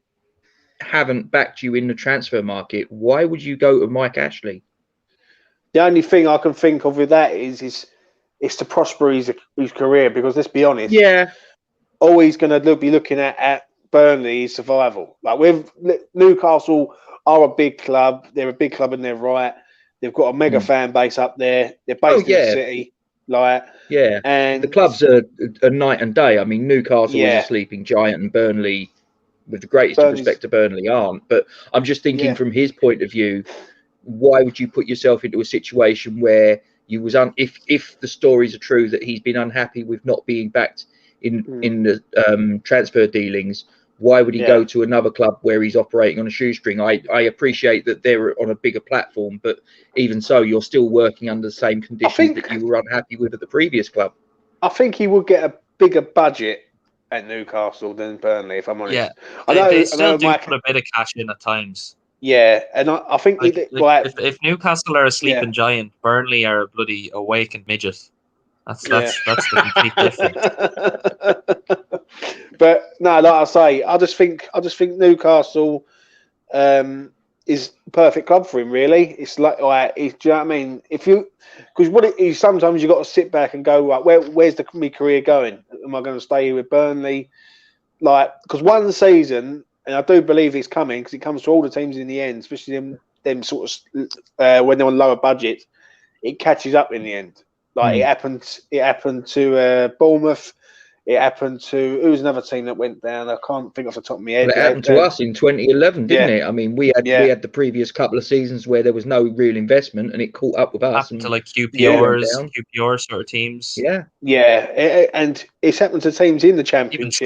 haven't backed you in the transfer market, why would you go to Mike Ashley? The only thing I can think of with that is to prosper his career, because let's be honest, all he's going to be looking at Burnley is survival. Like with Newcastle are a big club. They're a big club in their right. They've got a mega fan base up there. They're based in the city. And the clubs are night and day. I mean, Newcastle is a sleeping giant, and Burnley, with the greatest of respect to Burnley, aren't. But I'm just thinking from his point of view, why would you put yourself into a situation where you was if the stories are true that he's been unhappy with not being backed in the transfer dealings? Why would he go to another club where he's operating on a shoestring? I appreciate that they're on a bigger platform, but even so, you're still working under the same conditions that you were unhappy with at the previous club. I think he would get a bigger budget at Newcastle than Burnley, if I'm honest. Yeah, they still do put a bit of cash in at times. Yeah, and I think if Newcastle are a sleeping giant, Burnley are a bloody awakened midget. That's the complete difference. But no, like I say, I just think Newcastle, is the perfect club for him. Really, it's like do you know what I mean? Because what it is, sometimes you got to sit back and go, right, where's my career going? Am I going to stay here with Burnley? Like, because one season, and I do believe it's coming, because it comes to all the teams in the end, especially them sort of when they're on lower budget, it catches up in the end. Like it happened to Bournemouth. It happened to who was another team that went down. I can't think off the top of my head. Well, it happened to us in 2011, didn't it? I mean, we had the previous couple of seasons where there was no real investment, and it caught up with us. Happened to like QPR sort of teams. And it's happened to teams in the Championship.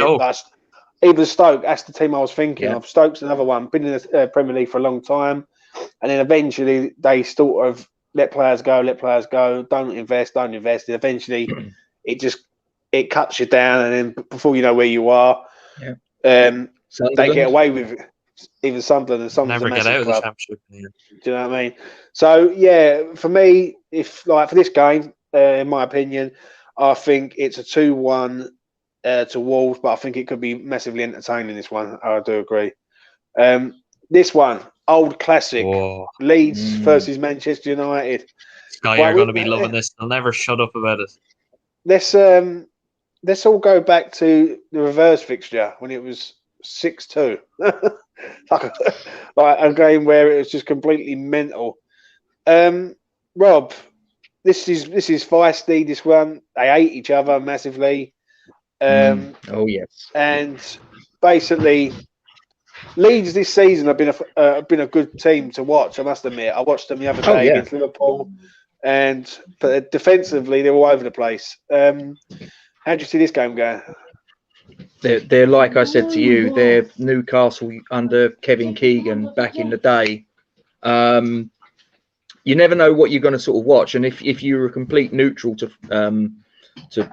Even Stoke. That's the team I was thinking of. Stoke's another one. Been in the Premier League for a long time, and then eventually they sort of let players go. Don't invest. And eventually, it cuts you down, and then before you know where you are, they get away with it. Even Sunderland, and Sunderland's never get out of the Championship. Do you know what I mean? So for me, for this game, in my opinion, I think it's a 2-1 to Wolves, but I think it could be massively entertaining. This one, I do agree. This one, old classic, Leeds versus Manchester United. Sky are going to be loving this. They'll never shut up about it. Let's all go back to the reverse fixture when it was 6-2, like a game where it was just completely mental. Rob, this is feisty. This one, they hate each other massively. Oh yes, and basically, Leeds this season have been a good team to watch. I must admit, I watched them the other day against Liverpool, but defensively they're all over the place. How do you see this game going? They're like I said to you, they're Newcastle under Kevin Keegan back in the day. You never know what you're going to sort of watch, and if you're a complete neutral to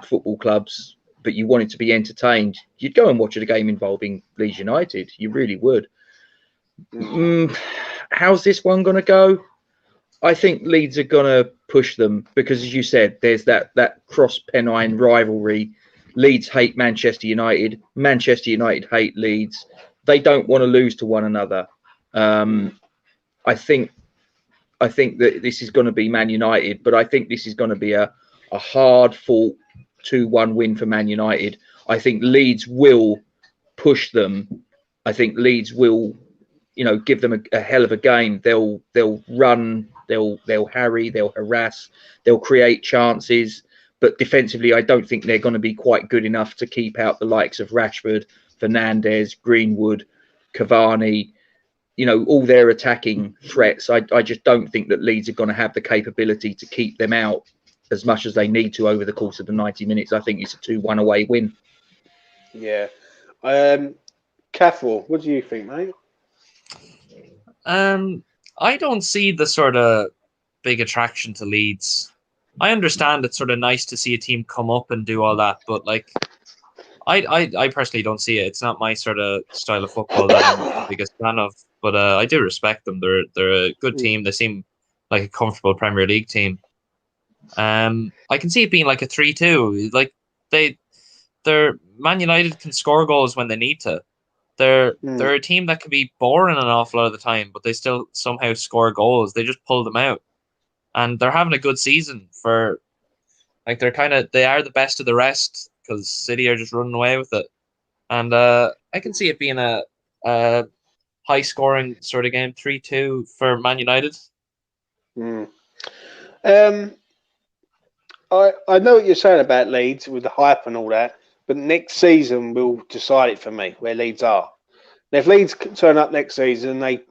football clubs, but you wanted to be entertained, you'd go and watch a game involving Leeds United. You really would. How's this one going to go? I think Leeds are going to push them because, as you said, there's that cross-Pennine rivalry. Leeds hate Manchester United. Manchester United hate Leeds. They don't want to lose to one another. I think that this is going to be Man United, but I think this is going to be a hard-fought 2-1 win for Man United. I think Leeds will push them. I think Leeds will, give them a hell of a game. They'll run. They'll harry, they'll harass, they'll create chances, but defensively, I don't think they're going to be quite good enough to keep out the likes of Rashford, Fernandes, Greenwood, Cavani, all their attacking threats. I just don't think that Leeds are going to have the capability to keep them out as much as they need to over the course of the 90 minutes. I think it's a 2-1 away win. Yeah. Cathal, what do you think, mate? I don't see the sort of big attraction to Leeds. I understand it's sort of nice to see a team come up and do all that, but I personally don't see it. It's not my sort of style of football that I'm the biggest fan of, but I do respect them. They're a good team. They seem like a comfortable Premier League team. I can see it being like a 3-2. Like they're Man United can score goals when they need to. They're a team that can be boring an awful lot of the time, but they still somehow score goals. They just pull them out, and they're having a good season. They are the best of the rest because City are just running away with it, and I can see it being a high scoring sort of game, 3-2 for Man United. I know what you're saying about Leeds with the hype and all that. But next season will decide it for me, where Leeds are. Now, if Leeds turn up next season and they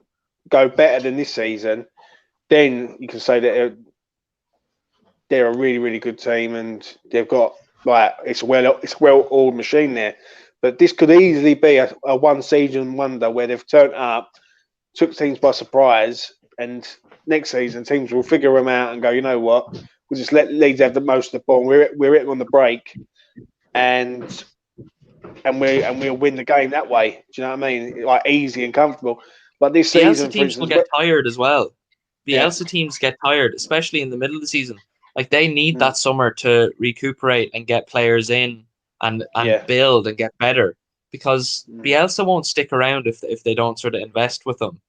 go better than this season, then you can say that they're a really, really good team and they've got, it's a well-oiled machine there. But this could easily be a one-season wonder where they've turned up, took teams by surprise, and next season teams will figure them out and go, you know what, we'll just let Leeds have the most of the ball. We're hitting on the break. And we'll win the game that way. Do you know what I mean? Like easy and comfortable. But this season, Bielsa teams will get tired as well. Bielsa teams get tired, especially in the middle of the season. Like they need that summer to recuperate and get players in and build and get better. Because Bielsa won't stick around if they don't sort of invest with them.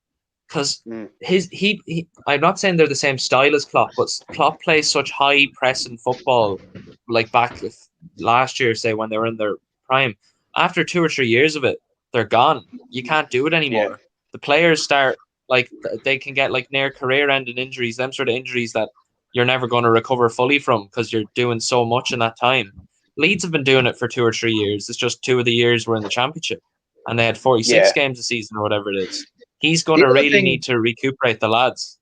because I'm not saying they're the same style as Klopp, but Klopp plays such high pressing football, like back last year, say when they were in their prime. After 2 or 3 years of it, they're gone. You can't do it anymore. Yeah. The players start like they can get like near career-ending injuries, them sort of injuries that you're never going to recover fully from because you're doing so much in that time. Leeds have been doing it for 2 or 3 years. It's just 2 of the years we're in the Championship, and they had 46 games a season or whatever it is. He's going to really need to recuperate the lads.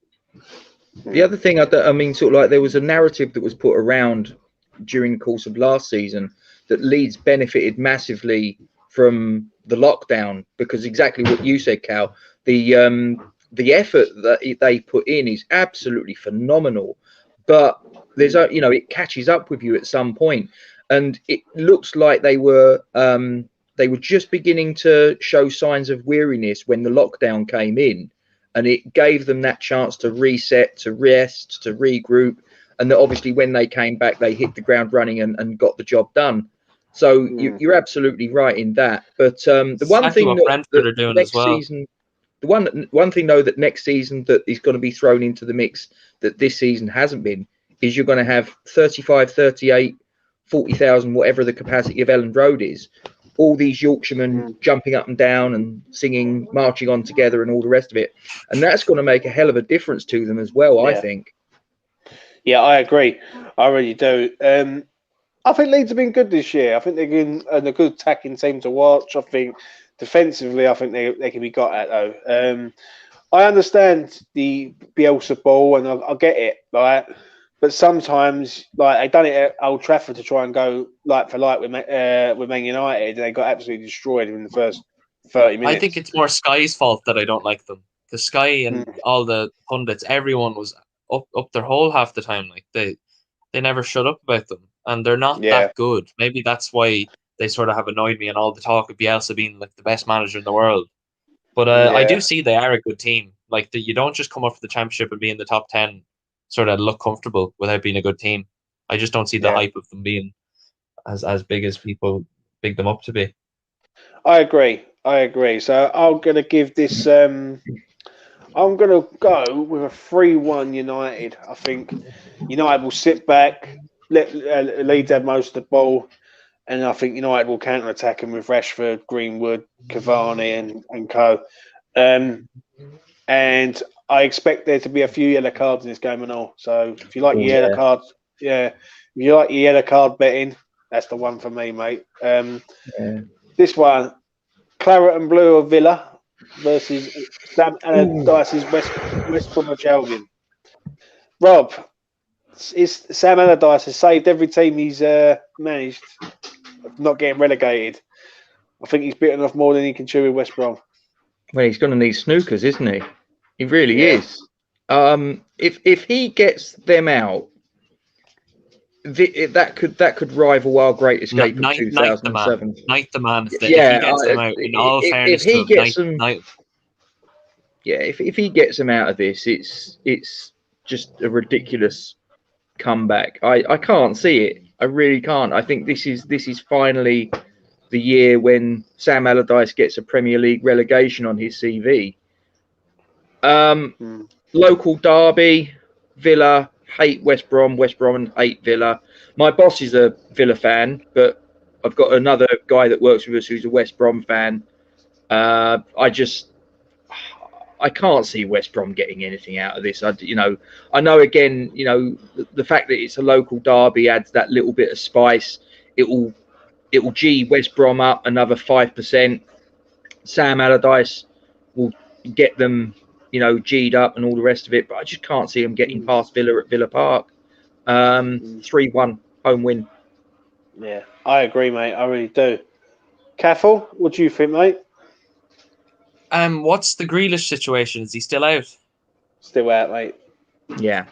The other thing, I mean, sort of like there was a narrative that was put around during the course of last season that Leeds benefited massively from the lockdown because exactly what you said, Cal. The effort that they put in is absolutely phenomenal, but there's it catches up with you at some point, and it looks like they were just beginning to show signs of weariness when the lockdown came in, and it gave them that chance to reset, to rest, to regroup, and that obviously when they came back, they hit the ground running and got the job done. So you're absolutely right in that. But the one thing that next season, the one thing though that next season that is going to be thrown into the mix that this season hasn't been is you're going to have 35, 38, 40,000, whatever the capacity of Elland Road is. All these Yorkshiremen jumping up and down and singing, marching on together and all the rest of it. And that's going to make a hell of a difference to them as well, I think. Yeah, I agree. I really do. I think Leeds have been good this year. I think they've been a good attacking team to watch. I think defensively, I think they can be got at, though. I understand the Bielsa ball, and I get it, right? But sometimes, like they done it at Old Trafford to try and go like for like with Man United, and they got absolutely destroyed in the first 30 minutes. I think it's more Sky's fault that I don't like them. The Sky and all the pundits, everyone was up their hole half the time. Like they never shut up about them, and they're not that good. Maybe that's why they sort of have annoyed me and all the talk of Bielsa being like the best manager in the world. But I do see they are a good team. Like you don't just come up for the Championship and be in the top 10. Sort of look comfortable without being a good team. I just don't see the hype of them being as big as people big them up to be. I agree. So I'm going to give this. I'm going to go with a 3-1 United. I think United will sit back, let Leeds have most of the ball, and I think United will counter attack them with Rashford, Greenwood, Cavani, and co. And I expect there to be a few yellow cards in this game and all. So if you like your yellow cards, if you like your yellow card betting, that's the one for me, mate. This one, Claret and Blue of Villa versus Sam Allardyce's West Bromwich Albion. Rob, Sam Allardyce has saved every team he's managed not getting relegated. I think he's bitten off more than he can chew with West Brom. Well, he's going to need snookers, isn't he? He really is. If he gets them out, that could rival our Great Escape of 2007. Knight the man. If he gets them out, in all fairness, if he gets them, if he gets them out of this, it's just a ridiculous comeback. I can't see it. I really can't. I think this is finally the year when Sam Allardyce gets a Premier League relegation on his CV. Local derby, Villa hate West Brom and hate Villa. My boss is a Villa fan, but I've got another guy that works with us who's a West Brom fan. I can't see West Brom getting anything out of this. I know again, the fact that it's a local derby adds that little bit of spice. It will G West Brom up another 5%. Sam Allardyce will get them, G'd up and all the rest of it. But I just can't see them getting past Villa at Villa Park. 3-1 home win. Yeah, I agree, mate. I really do. Caffel, what do you think, mate? What's the Grealish situation? Is he still out? Still out, mate. Yeah.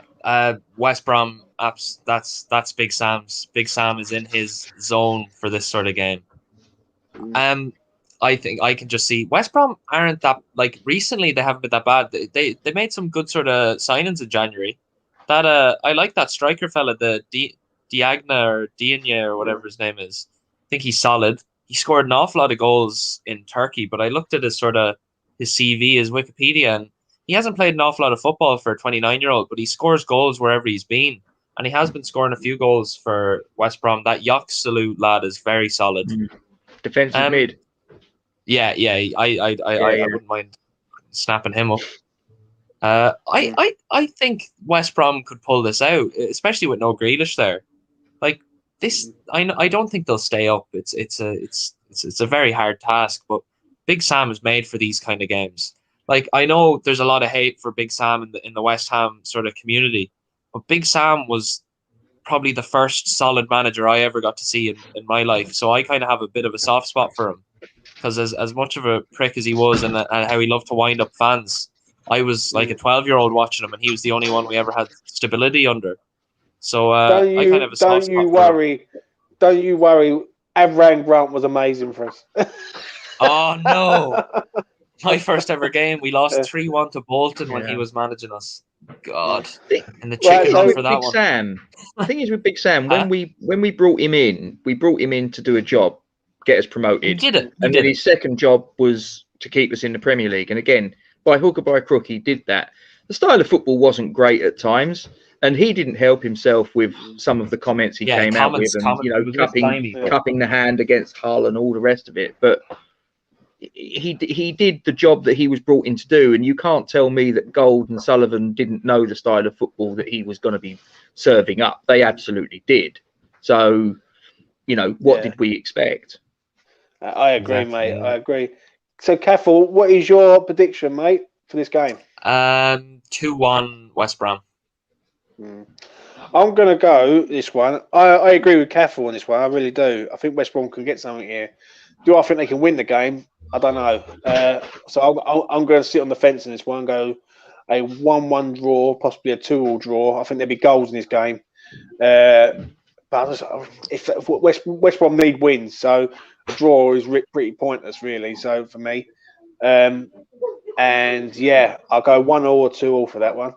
West Brom, that's Big Sam's. Big Sam is in his zone for this sort of game. I think I can just see West Brom aren't that recently they haven't been that bad. They made some good sort of signings in January. That I like that striker fella, the Diagna or whatever his name is. I think he's solid. He scored an awful lot of goals in Turkey, but I looked at his CV, his Wikipedia, and he hasn't played an awful lot of football for a 29-year-old, but he scores goals wherever he's been. And he has been scoring a few goals for West Brom. That Yox Salute lad is very solid. Defensive mid. Yeah. I wouldn't mind snapping him up. I think West Brom could pull this out, especially with no Grealish there. Like this, I don't think they'll stay up. It's a very hard task, but Big Sam is made for these kind of games. Like, I know there's a lot of hate for Big Sam in the West Ham sort of community, but Big Sam was probably the first solid manager I ever got to see in my life. So I kind of have a bit of a soft spot for him, because as much of a prick as he was and how he loved to wind up fans, I was like a 12-year-old watching him, and he was the only one we ever had stability under. So I kind of have a soft spot for him. Don't you worry. Avran Grant was amazing for us. Oh, no. My first ever game, we lost 3-1 to Bolton when he was managing us. God. And the chicken run for that Big one. Sam, the thing is with Big Sam, when we brought him in, to do a job, get us promoted. He did it. And then his second job was to keep us in the Premier League. And again, by hook or by crook, he did that. The style of football wasn't great at times, and he didn't help himself with some of the comments he came out with, and cupping the hand against Hull and all the rest of it. But he did the job that he was brought in to do, and you can't tell me that Gold and Sullivan didn't know the style of football that he was going to be serving up. They absolutely did. So, what did we expect? I agree, mate. I agree. So, Caffel, what is your prediction, mate, for this game? 2-1 West Brom. I'm going to go this one. I agree with Caffel on this one. I really do. I think West Brom can get something here. Do I think they can win the game? I don't know. So I'm going to sit on the fence in this one and go a 1-1 draw, possibly a 2-2 draw. I think there'll be goals in this game. But if West Brom need wins, so a draw is pretty pointless, really. So for me, and yeah, I'll go 1-0 or 2-2 for that one.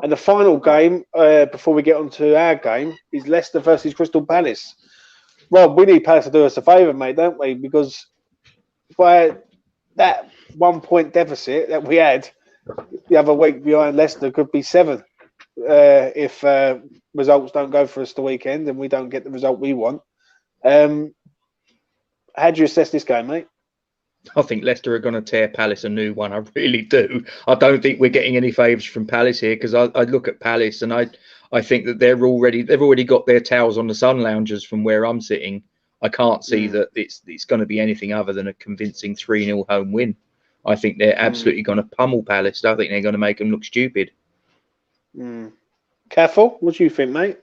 And the final game, before we get on to our game, is Leicester versus Crystal Palace. Rob, we need Palace to do us a favour, mate, don't we? Because by that 1 point deficit that we had the other week behind Leicester could be 7 if results don't go for us the weekend and we don't get the result we want. How do you assess this game, mate? I think Leicester are going to tear Palace a new one. I really do. I don't think we're getting any favours from Palace here, because I look at Palace and I think that they've already got their towels on the sun loungers from where I'm sitting. I can't see that it's going to be anything other than a convincing 3-0 home win. I think they're absolutely going to pummel Palace. I think they're going to make them look stupid. Careful. What do you think, mate?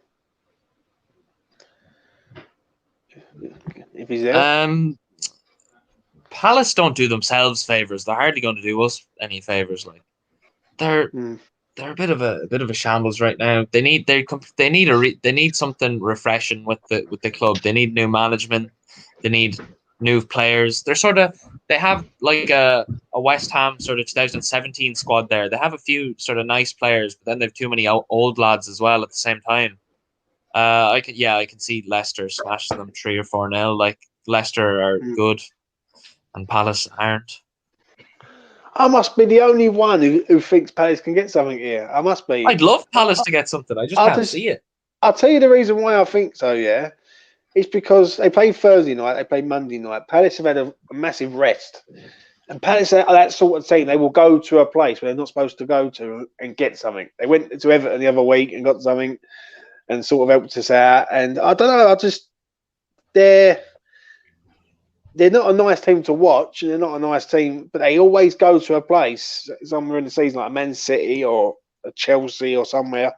If he's there. Palace don't do themselves favours. They're hardly going to do us any favours. Like they're a bit of a shambles right now. They need something refreshing with the club. They need new management. They need new players. They have like a West Ham sort of 2017 squad there. They have a few sort of nice players, but then they have too many old lads as well at the same time. I can see Leicester smashing them 3 or 4-0. Like Leicester are good, and Palace aren't. I must be the only one who thinks Palace can get something here. I must be. I'd love Palace to get something. I just can't see it. I'll tell you the reason why I think so, yeah. It's because they play Thursday night, they play Monday night. Palace have had a massive rest. And Palace are that sort of team. They will go to a place where they're not supposed to go to and get something. They went to Everton the other week and got something and sort of helped us out. And I don't know, they're not a nice team to watch, and they're not a nice team, but they always go to a place somewhere in the season like Man City or a Chelsea or somewhere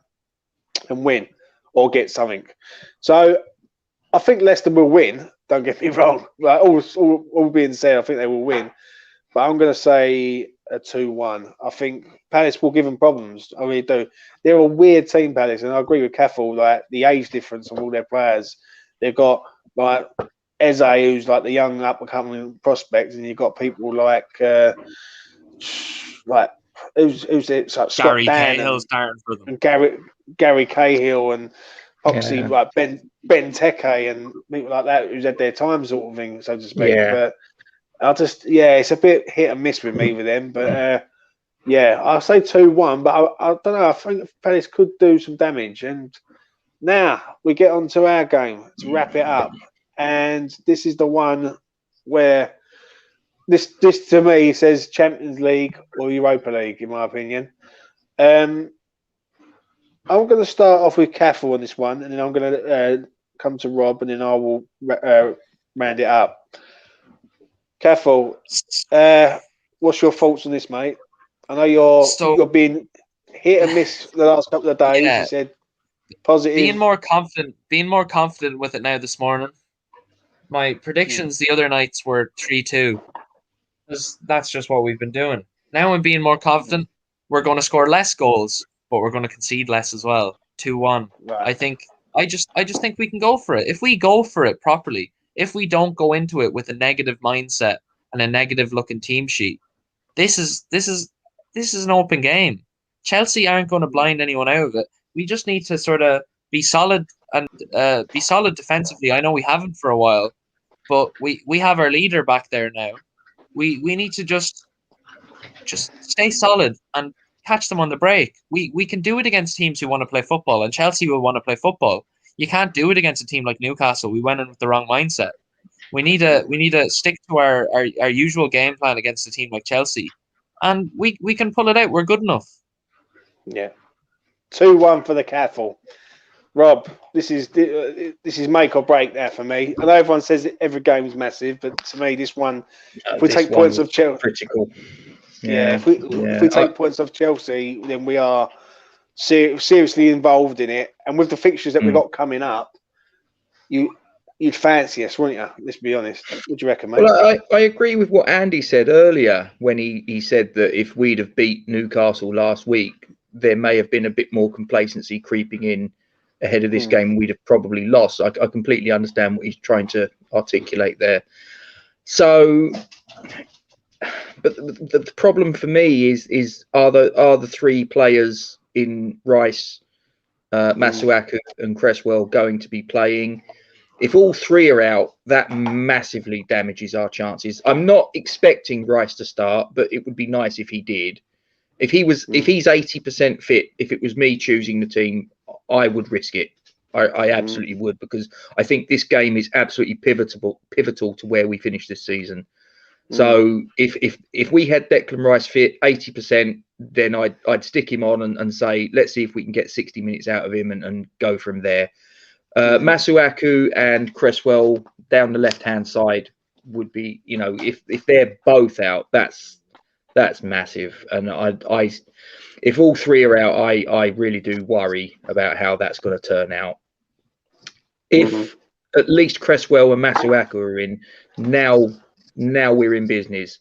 and win or get something. So I think Leicester will win. Don't get me wrong. Like all being said, I think they will win. But I'm going to say a 2-1. I think Palace will give them problems. I really do. They're a weird team, Palace, and I agree with Caffel. Like the age difference of all their players, they've got like Eze, who's like the young up-and-coming prospect, and you've got people like who's it? Like Gary Cahill starting for them, and Gary Cahill, and obviously like Ben Teke and people like that who's had their time, sort of thing, so to speak. Yeah. But it's a bit hit and miss with me with them. But Yeah, I'll say 2-1, but I don't know. I think Palace could do some damage. And now we get on to our game to wrap it up. And this is the one where this to me says Champions League or Europa League, in my opinion. I'm going to start off with Caffel on this one, and then I'm going to come to Rob, and then I will round it up. Caffel, what's your thoughts on this, mate? I know you're being hit and miss the last couple of days. Yeah. You said positive. Being more confident with it now this morning. My predictions the other nights were 3-2. That's just what we've been doing. Now I'm being more confident. We're going to score less goals, but we're going to concede less as well. 2-1. Right. I just think we can go for it. If we go for it properly, if we don't go into it with a negative mindset and a negative looking team sheet, this is an open game. Chelsea aren't going to blind anyone out of it. We just need to sort of be solid and be solid defensively. I know we haven't for a while, but we have our leader back there now. We need to just stay solid and catch them on the break. We can do it against teams who want to play football, and Chelsea will want to play football. You can't do it against a team like Newcastle. We went in with the wrong mindset. We need to stick to our usual game plan against a team like Chelsea, and we can pull it out. We're good enough. Yeah, 2-1 for the Caffel. Rob, this is make or break there for me. I know everyone says every game is massive, but to me, this one, if we take points of Chelsea, critical. Yeah, if we take points off Chelsea, then we are seriously involved in it. And with the fixtures that we've got coming up, you'd fancy us, wouldn't you? Let's be honest. What do you reckon, mate? Well, I agree with what Andy said earlier when he said that if we'd have beat Newcastle last week, there may have been a bit more complacency creeping in ahead of this game. We'd have probably lost. I completely understand what he's trying to articulate there. So, but the problem for me is are the three players in Rice, Masuaku and Cresswell going to be playing? If all three are out, that massively damages our chances. I'm not expecting Rice to start, but it would be nice if he did. If he's 80% fit, if it was me choosing the team, I would risk it. I absolutely would, because I think this game is absolutely pivotal to where we finish this season. So if we had Declan Rice fit 80%, then I'd stick him on and say, let's see if we can get 60 minutes out of him and go from there. Masuaku and Cresswell down the left-hand side would be, if they're both out, that's massive. And if all three are out, I really do worry about how that's going to turn out. If at least Cresswell and Masuaku are in, now we're in business.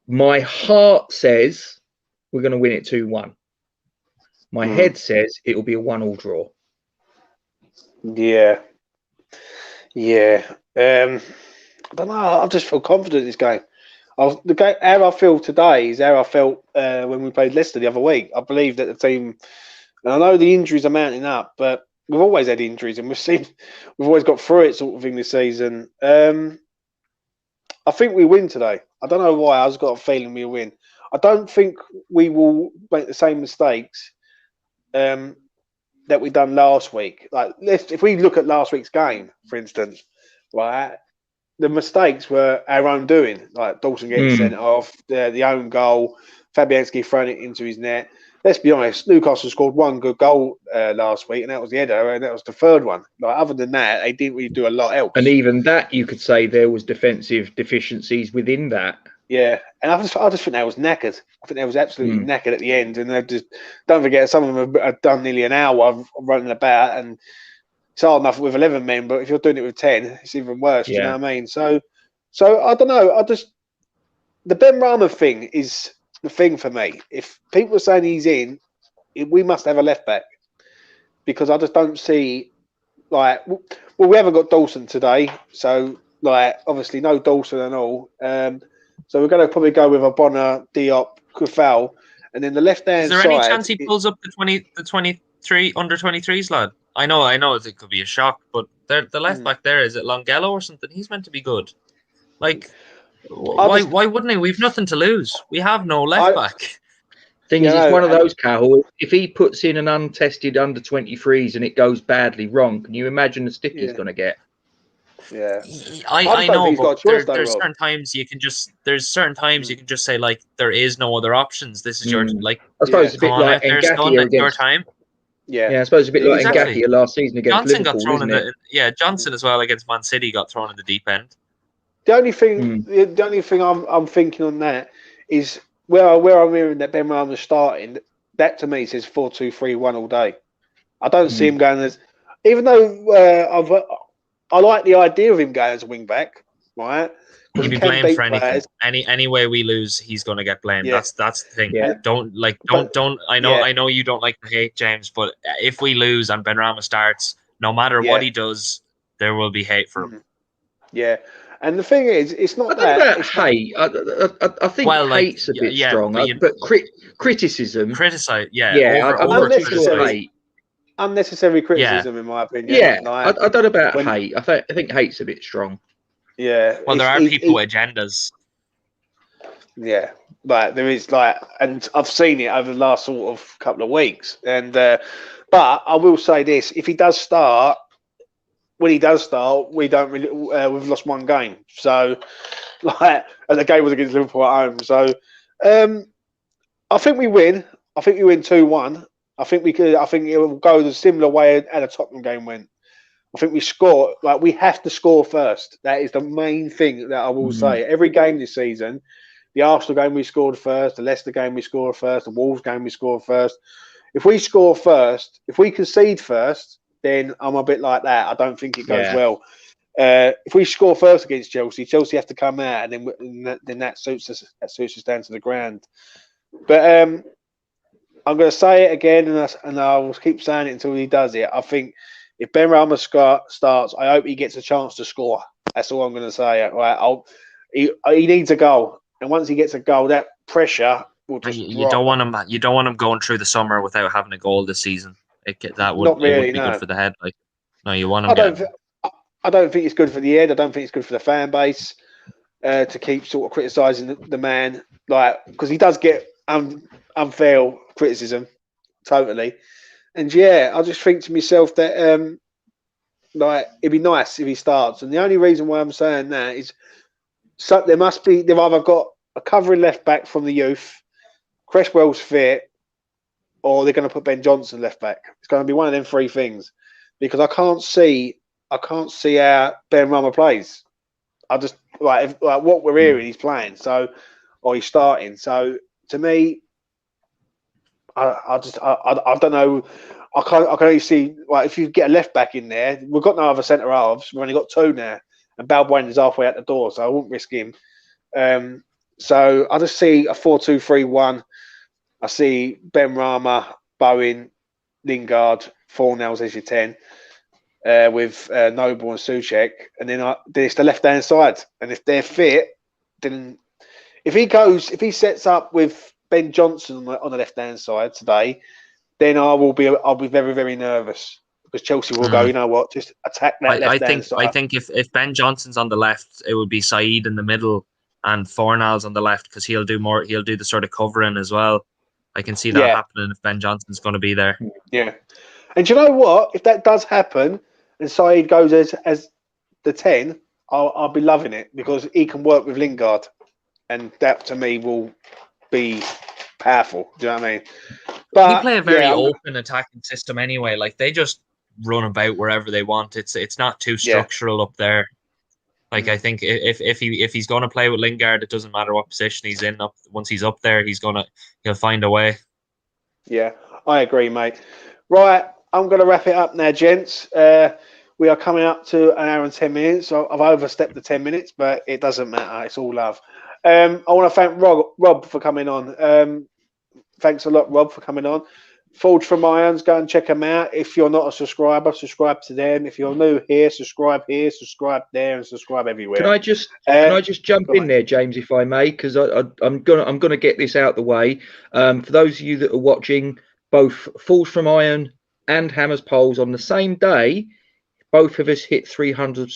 My heart says we're going to win it 2-1. My head says it will be a 1-1 draw. Yeah. I don't know. I just feel confident in this game. How I feel today is how I felt when we played Leicester the other week. I believe that the team, and I know the injuries are mounting up, but we've always had injuries, and we've always got through it, sort of thing, this season. I think we win today. I don't know why. I just got a feeling we'll win. I don't think we will make the same mistakes that we done last week. Like, if we look at last week's game, for instance, right, the mistakes were our own doing. Like Dawson getting sent off, the own goal, Fabianski throwing it into his net. Let's be honest, Newcastle scored one good goal last week, and that was the header, and that was the third one. Like, other than that, they didn't really do a lot else. And even that, you could say there was defensive deficiencies within that. Yeah, and I just think that was knackered. I think that was absolutely knackered at the end, and they just don't forget some of them have done nearly an hour of running about, and it's hard enough with 11 men, but if you're doing it with 10, it's even worse. Do you know what I mean? So I don't know. The Ben Rama thing is the thing for me. If people are saying he's in, we must have a left back, because I just don't see, like, well, we haven't got Dawson today, so like obviously no Dawson and all. So we're going to probably go with a Bonner, Diop, Kufal, and then the left-hand side. Is there any chance he pulls up the 23 under 23s, lad? I know it could be a shock, but the left back there, is it Longello or something? He's meant to be good. Like, why wouldn't he? We've nothing to lose. We have no left back. Thing is, it's one of those, Cahill. If he puts in an untested under 23s and it goes badly wrong, can you imagine the stick he's going to get? Yeah, I know, but there's certain times you can just you can just say like there is no other options. This is your I suppose it's a bit like Ngakia against your time. Yeah, I suppose a bit like Ngakia last season against Johnson Liverpool, got thrown isn't in it? Johnson as well against Man City got thrown in the deep end. The only thing I'm thinking on that is where I'm hearing that Ben Rama starting. That to me says 4-2-3-1 all day. I don't see him going as, even though I like the idea of him going as a wing back, right? He'll be blamed for anything. Any way we lose, he's going to get blamed. Yeah. That's the thing. Yeah. Don't. I know you don't like to hate James, but if we lose and Benrahma starts, no matter what he does, there will be hate for him. Yeah, and the thing is, it's not about hate. I think hate's a bit strong, but criticism. Criticize, unnecessary criticism, in my opinion. Yeah, I don't know about hate. I think hate's a bit strong. Yeah. Well, there are people with agendas. Yeah, like there is, and I've seen it over the last sort of couple of weeks. And but I will say this: if he does start, when he does start, we don't really we've lost one game. So, and the game was against Liverpool at home. So, I think we win. I think we win 2-1. I think it will go the similar way how the Tottenham game went. I think we score. We have to score first. That is the main thing that I will say. Every game this season, the Arsenal game we scored first, the Leicester game we scored first, the Wolves game we scored first. If we score first, if we concede first, then I'm a bit like that. I don't think it goes well. If we score first against Chelsea, Chelsea have to come out, and then that suits us. That suits us down to the ground. But I'm going to say it again, and I will keep saying it until he does it. I think if Benrahma starts, I hope he gets a chance to score. That's all I'm going to say. Right? He needs a goal, and once he gets a goal, that pressure will just. You don't want him. You don't want him going through the summer without having a goal this season. That would be good for the head. No, you want him. I don't think it's good for the head. I don't think it's good for the fan base to keep sort of criticising the man, because he does get unfair criticism, totally. And I just think to myself that it'd be nice if he starts. And the only reason why I'm saying that is they've either got a covering left back from the youth, Cresswell's fit, or they're going to put Ben Johnson left back. It's going to be one of them three things, because I can't see how Benrahma plays. I just what we're hearing, he's playing, or he's starting. So to me, I don't know. I can only see if you get a left back in there. We've got no other centre halves. We've only got two now, and Balbuena is halfway out the door, so I wouldn't risk him. So I just see a 4-2-3-1. I see Benrahma, Bowen, Lingard, Fornals as your 10, with Noble and Souček, and then it's the left hand side. And if they're fit, then if he sets up with Ben Johnson on the left hand side today, then I'll be very, very nervous, because Chelsea will go, you know what, just attack that left hand side. I think if Ben Johnson's on the left, it would be Said in the middle and Fornals on the left, because he'll do the sort of covering as well. I can see that happening if Ben Johnson's going to be there. Yeah. And do you know what? If that does happen and Said goes as the 10, I'll be loving it, because he can work with Lingard. And that, to me, will be powerful. Do you know what I mean? But we play a very open attacking system anyway. They just run about wherever they want. It's not too structural up there. I think if he's going to play with Lingard, it doesn't matter what position he's in. Once he's up there, he'll find a way. Yeah, I agree, mate. Right, I'm going to wrap it up now, gents. We are coming up to an hour and 10 minutes. So I've overstepped the 10 minutes, but it doesn't matter. It's all love. I want to thank Rob for coming on. Thanks a lot, Rob, for coming on. Forge from Irons, go and check them out. If you're not a subscriber, subscribe to them. If you're new here, subscribe there, and subscribe everywhere. Can I just jump in there, James, if I may, because I'm gonna get this out the way. For those of you that are watching, both Forge from Iron and Hammers Poles on the same day, both of us hit 300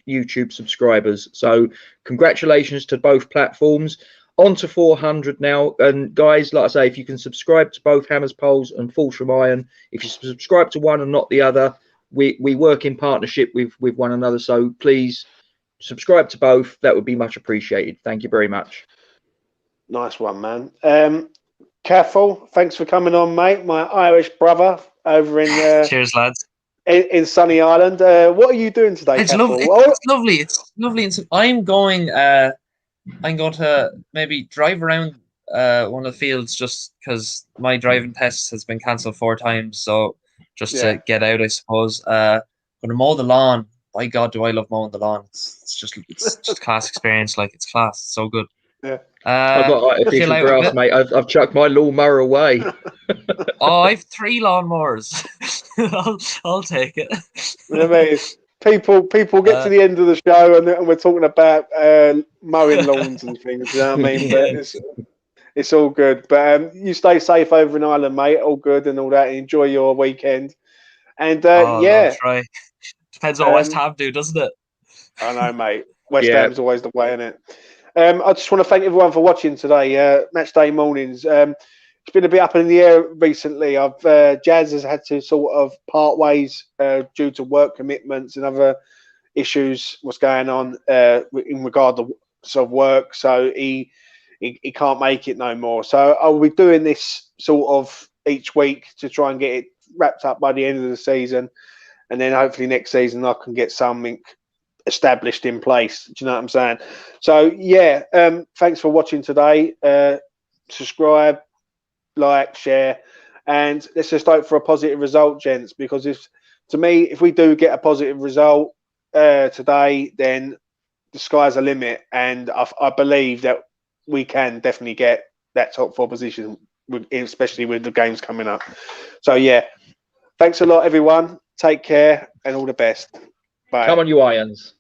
YouTube subscribers. So congratulations to both platforms. On to 400 now. And guys, like I say, if you can subscribe to both Hammers Poles and Fulsham Iron, if you subscribe to one and not the other, we work in partnership with one another. So please subscribe to both. That would be much appreciated. Thank you very much. Nice one, man. Cathal, thanks for coming on, mate. My Irish brother over in Cheers, lads. In sunny Ireland. What are you doing today, It's Cathal? lovely. It's lovely. It's lovely. I'm going to maybe drive around one of the fields just because my driving test has been cancelled 4 times. So just to get out, I suppose. Going to mow the lawn. By God, do I love mowing the lawn? It's just class experience. Like, it's class. It's so good. Yeah. I've got artificial grass, mate. I've chucked my lawnmower away. Oh, I've 3 lawnmowers. I'll take it. I mean, people get to the end of the show and we're talking about mowing lawns and things. You know what I mean? Yeah. But it's all good. But you stay safe over in Ireland, mate. All good and all that. Enjoy your weekend. And I'll try. Depends what West Ham do, doesn't it? I know, mate. West Ham's always the way, isn't it? I just want to thank everyone for watching today. Match day mornings. It's been a bit up in the air recently. Jazz has had to sort of part ways due to work commitments and other issues. What's going on in regard to sort of work? So he can't make it no more. So I'll be doing this sort of each week to try and get it wrapped up by the end of the season, and then hopefully next season I can get something established in place. Do you know what I'm saying? So yeah, thanks for watching today. Subscribe, like, share, and let's just hope for a positive result, gents, because if we do get a positive result today, then the sky's the limit, and I believe that we can definitely get that top 4 position, especially with the games coming up. So yeah, thanks a lot, everyone. Take care and all the best. Bye. Come on, you Irons.